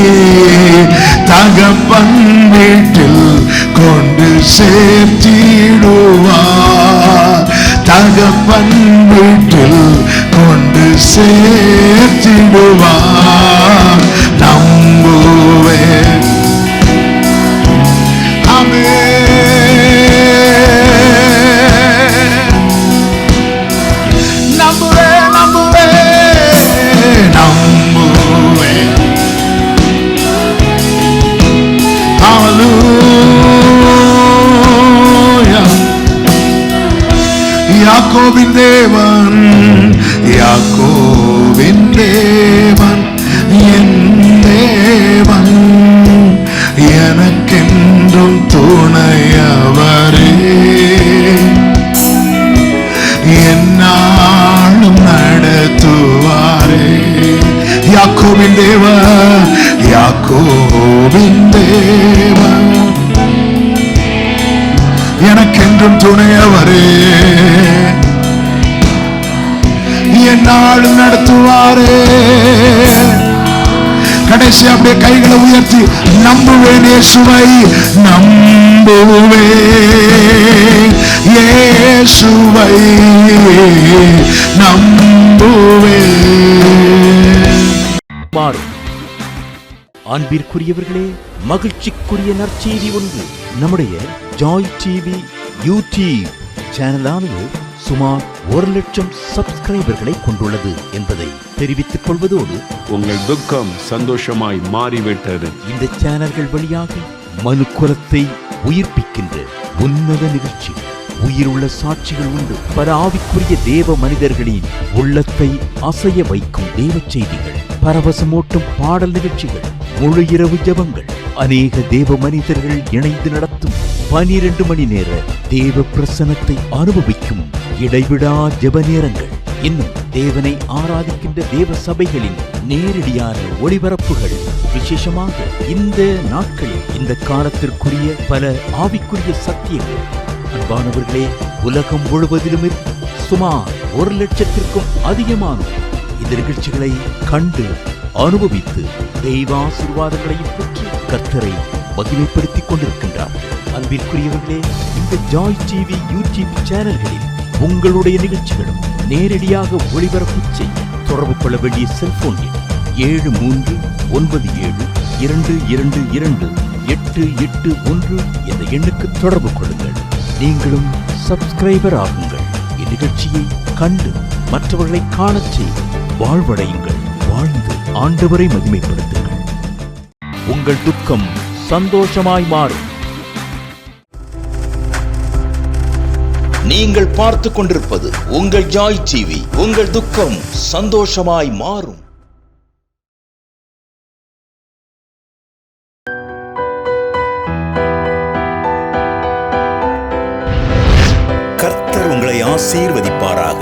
Speaker 1: தகப்பன் வீட்டில் கொண்டு சேர்த்திடுவார், தகப்பன் வீட்டில் கொண்டு சேர்த்திடுவார். நம்புவேன். நம்புவேன் நம்புவேன் நம்புவேன். ஹல்லேலூயா. யாக்கோபின் தேவன், யாக்கோபின் தேவன் என் தேவன், எனக்கென்றும் துணையவரே, என்னாலும் நடத்துவாரே. யாக்கோபின் தேவன், யாக்கோபின் தேவன் எனக்கென்றும் துணையவரே, என்னாலும் நடத்துவாரே. கடைசி அப்படியே கைகளை உயர்த்தி நம்புவேன் இயேசுவை, நம்புவேன் இயேசுவை, நம்புவேன்.
Speaker 3: அன்பிற்குரியவர்களே, மகிழ்ச்சிக்குரிய நற்செய்தி ஒன்று. நம்முடைய ஜாய் டிவி யூடியூப் சேனலானது சுமார் 1,00,000 சப்ஸ்கிரைபர்களை கொண்டுள்ளது என்பதை தெரிவித்துக் கொள்வதோடு,
Speaker 4: உங்கள் துக்கம் சந்தோஷமாய் மாறிவிட்டது.
Speaker 3: இந்த சேனல்கள் வழியாக மனுக்குலத்தை உயிர்ப்பிக்கின்ற உன்னத நிகழ்ச்சிகள், உயிருள்ள சாட்சிகள் உண்டு. பல ஆவிக்குரிய தேவ மனிதர்களின் உள்ளத்தை அசைய வைக்கும் தேவ செய்திகள், பரவசமூட்டும் பாடல் நிகழ்ச்சிகள், முழு இரவு ஜெபங்கள், அநேக தேவ மனிதர்கள் இணைந்து நடத்தும் 12 மணி நேர தேவ பிரசன்னத்தை அனுபவிக்கும் இடைவிடா ஜெப நேரங்கள், இன்னும் தேவனை ஆராதிக்கின்ற தேவ சபைகளின் நேரடியான ஒளிபரப்புகள், விசேஷமாக இந்த நாட்களில் இந்த காலத்திற்குரிய பல ஆவிக்குரிய சத்தியங்கள். அன்பானவர்களே, உலகம் முழுவதிலும் சுமார் 1,00,000க்கும் அதிகமானோர் இந்த நிகழ்ச்சிகளை கண்டு அனுபவித்து தெய்வாசீர்வாதங்களையும் பெற்று கர்த்தரை மகிமைப்படுத்திக் கொண்டிருக்கின்றார். அன்பிற்குரியவர்களே, இந்த ஜாய் டிவி யூடியூப் சேனல்களில் உங்களுடைய நிகழ்ச்சிகளும் நேரடியாக ஒளிபரப்பு செய்ய தொடர்பு கொள்ள வேண்டிய செல்போன் எண் 739722228881 என்ற எண்ணுக்கு தொடர்பு கொள்ளுங்கள். நீங்களும் சப்ஸ்கிரைபர் ஆகுங்கள். இந்நிகழ்ச்சியை கண்டு மற்றவர்களை காணச் செய்து வாழ்வடையுங்கள். வாழ்ந்து ஆண்டவரை மகிமைப்படுத்துங்கள். உங்கள் துக்கம் சந்தோஷமாய் மாறும். நீங்கள் பார்த்து கொண்டிருப்பது உங்கள் ஜாய் டிவி. உங்கள் துக்கம் சந்தோஷமாய் மாறும். கர்த்தர் உங்களை ஆசீர்வதிப்பாராக.